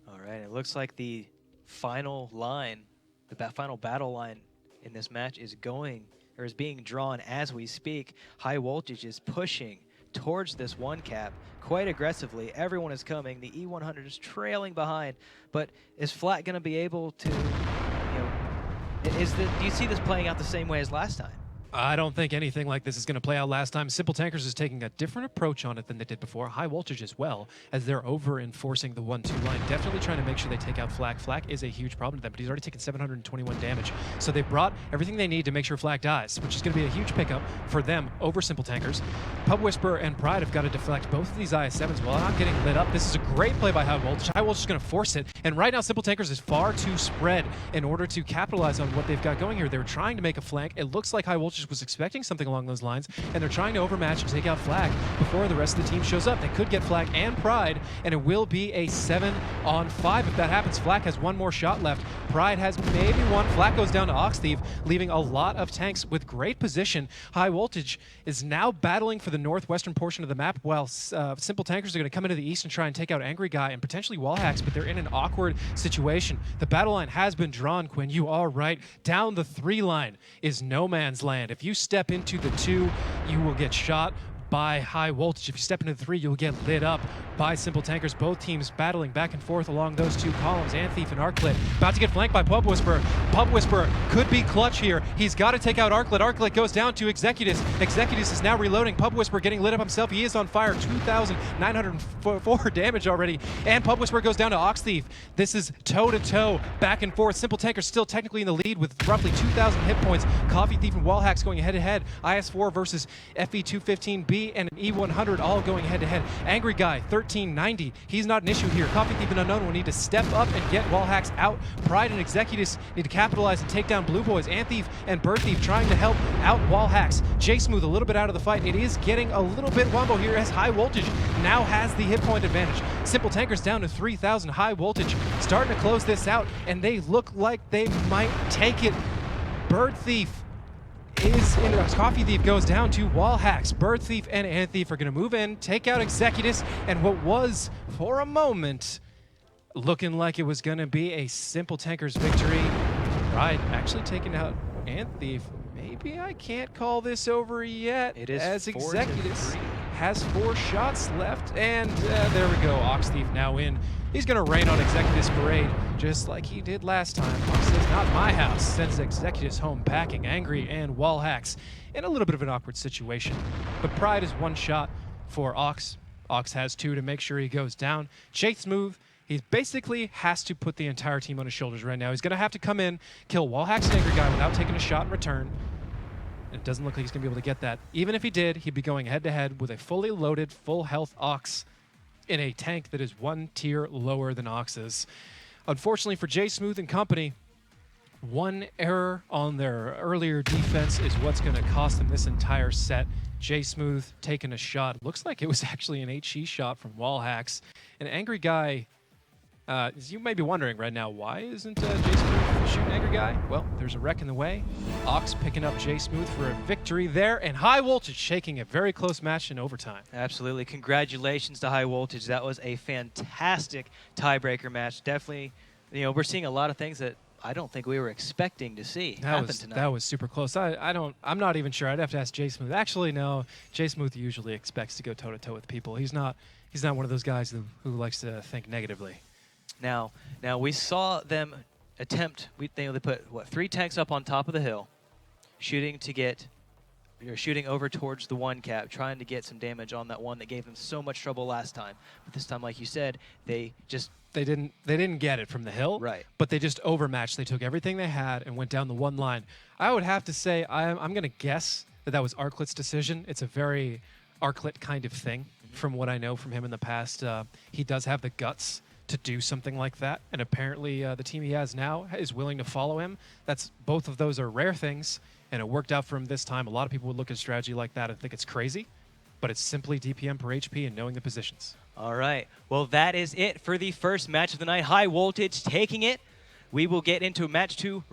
All right, it looks like the final line, the final battle line in this match is being drawn as we speak. High voltage is pushing towards this 1 cap quite aggressively. Everyone is coming. The E100 is trailing behind, but is Flak going to be able to, do you see this playing out the same way as last time? I don't think anything like this is going to play out last time. Simple Tankers is taking a different approach on it than they did before. High voltage as well, as they're over-enforcing the 1-2 line. Definitely trying to make sure they take out Flak. Flak is a huge problem to them, but he's already taken 721 damage. So they brought everything they need to make sure Flak dies, which is going to be a huge pickup for them over Simple Tankers. Pub Whisperer and Pride have got to deflect both of these IS-7s while not getting lit up. This is a great play by High Voltage. High Voltage is going to force it, and right now Simple Tankers is far too spread in order to capitalize on what they've got going here. They're trying to make a flank. It looks like High Voltage Voltage was expecting something along those lines, and they're trying to overmatch and take out Flag before the rest of the team shows up. They could get Flag and Pride, and it will be a 7-on-5 if that happens. Flag has one more shot left. Pride has maybe one. Flag goes down to Ox Thief, leaving a lot of tanks with great position. High Voltage is now battling for the northwestern portion of the map, while Simple Tankers are going to come into the east and try and take out Angry Guy and potentially wall hacks, but they're in an awkward situation. The battle line has been drawn, Quinn. You are right. Down the 3 line is no man's land. If you step into the 2, you will get shot by High Voltage. If you step into the 3, you'll get lit up by Simple Tankers. Both teams battling back and forth along those 2 columns. Anthief and Arclit about to get flanked by Pub Whisperer. Pub Whisperer could be clutch here. He's got to take out Arclit. Arclit goes down to Executus. Executus is now reloading. Pub Whisperer getting lit up himself. He is on fire. 2,904 damage already. And Pub Whisperer goes down to Ox Thief. This is toe-to-toe, back and forth. Simple Tankers still technically in the lead with roughly 2,000 hit points. Coffee Thief and Wall Hacks going head-to-head. IS-4 versus FE215B and an E100 all going head-to-head. Angry Guy, 1390. He's not an issue here. Coffee Thief and Unknown will need to step up and get Wall Hacks out. Pride and Executus need to capitalize and take down Blue Boys. Anthief and Bird Thief trying to help out Wall Hacks. J-Smooth a little bit out of the fight. It is getting a little bit wombo here as High Voltage now has the hit point advantage. Simple Tankers down to 3,000. High Voltage starting to close this out, and they look like they might take it. Bird Thief is in. Coffee Thief goes down to Wall Hacks. Bird Thief and Anthief are going to move in, take out Executus, and what was, for a moment, looking like it was going to be a Simple Tankers victory. Pride actually taking out Anthief. Maybe I can't call this over yet. It is as 4 to Executus 3. has 4 shots left, and there we go. Ox Thief now in. He's going to rain on Executus Parade, just like he did last time. Ox says, not my house, sends Executus home packing, angry, and Wall Hacks in a little bit of an awkward situation. But Pride is 1 shot for Ox. Ox has 2 to make sure he goes down. J-Smooth, he basically has to put the entire team on his shoulders right now. He's going to have to come in, kill Wall Hacks and Angry Guy without taking a shot in return. It doesn't look like he's going to be able to get that. Even if he did, he'd be going head-to-head with a fully loaded, full-health Ox in a tank that is 1 tier lower than Ox's. Unfortunately for J-Smooth and company, 1 error on their earlier defense is what's going to cost them this entire set. J-Smooth taking a shot. Looks like it was actually an HE shot from Wall Hacks. An Angry Guy, you may be wondering right now, why isn't J-Smooth shooting Angry Guy? Well, there's a wreck in the way. Ox picking up J-Smooth for a victory there, and High Voltage shaking a very close match in overtime. Absolutely. Congratulations to High Voltage. That was a fantastic tiebreaker match. Definitely, we're seeing a lot of things that I don't think we were expecting to see happen tonight. That was super close. I'm not even sure. I'd have to ask J-Smooth. Actually, no. J-Smooth usually expects to go toe-to-toe with people. He's not one of those guys who likes to think negatively. Now we saw them attempt. They put 3 tanks up on top of the hill, shooting over towards the 1 cap, trying to get some damage on that one that gave them so much trouble last time. But this time, like you said, they didn't get it from the hill. Right. But they just overmatched. They took everything they had and went down the 1 line. I would have to say I'm going to guess that was Arclit's decision. It's a very Arclit kind of thing from what I know from him in the past. He does have the guts to do something like that, and apparently the team he has now is willing to follow him. Both of those are rare things, and it worked out for him this time. A lot of people would look at a strategy like that and think it's crazy, but it's simply DPM per HP and knowing the positions. All right. Well, that is it for the first match of the night. High Voltage taking it. We will get into match 2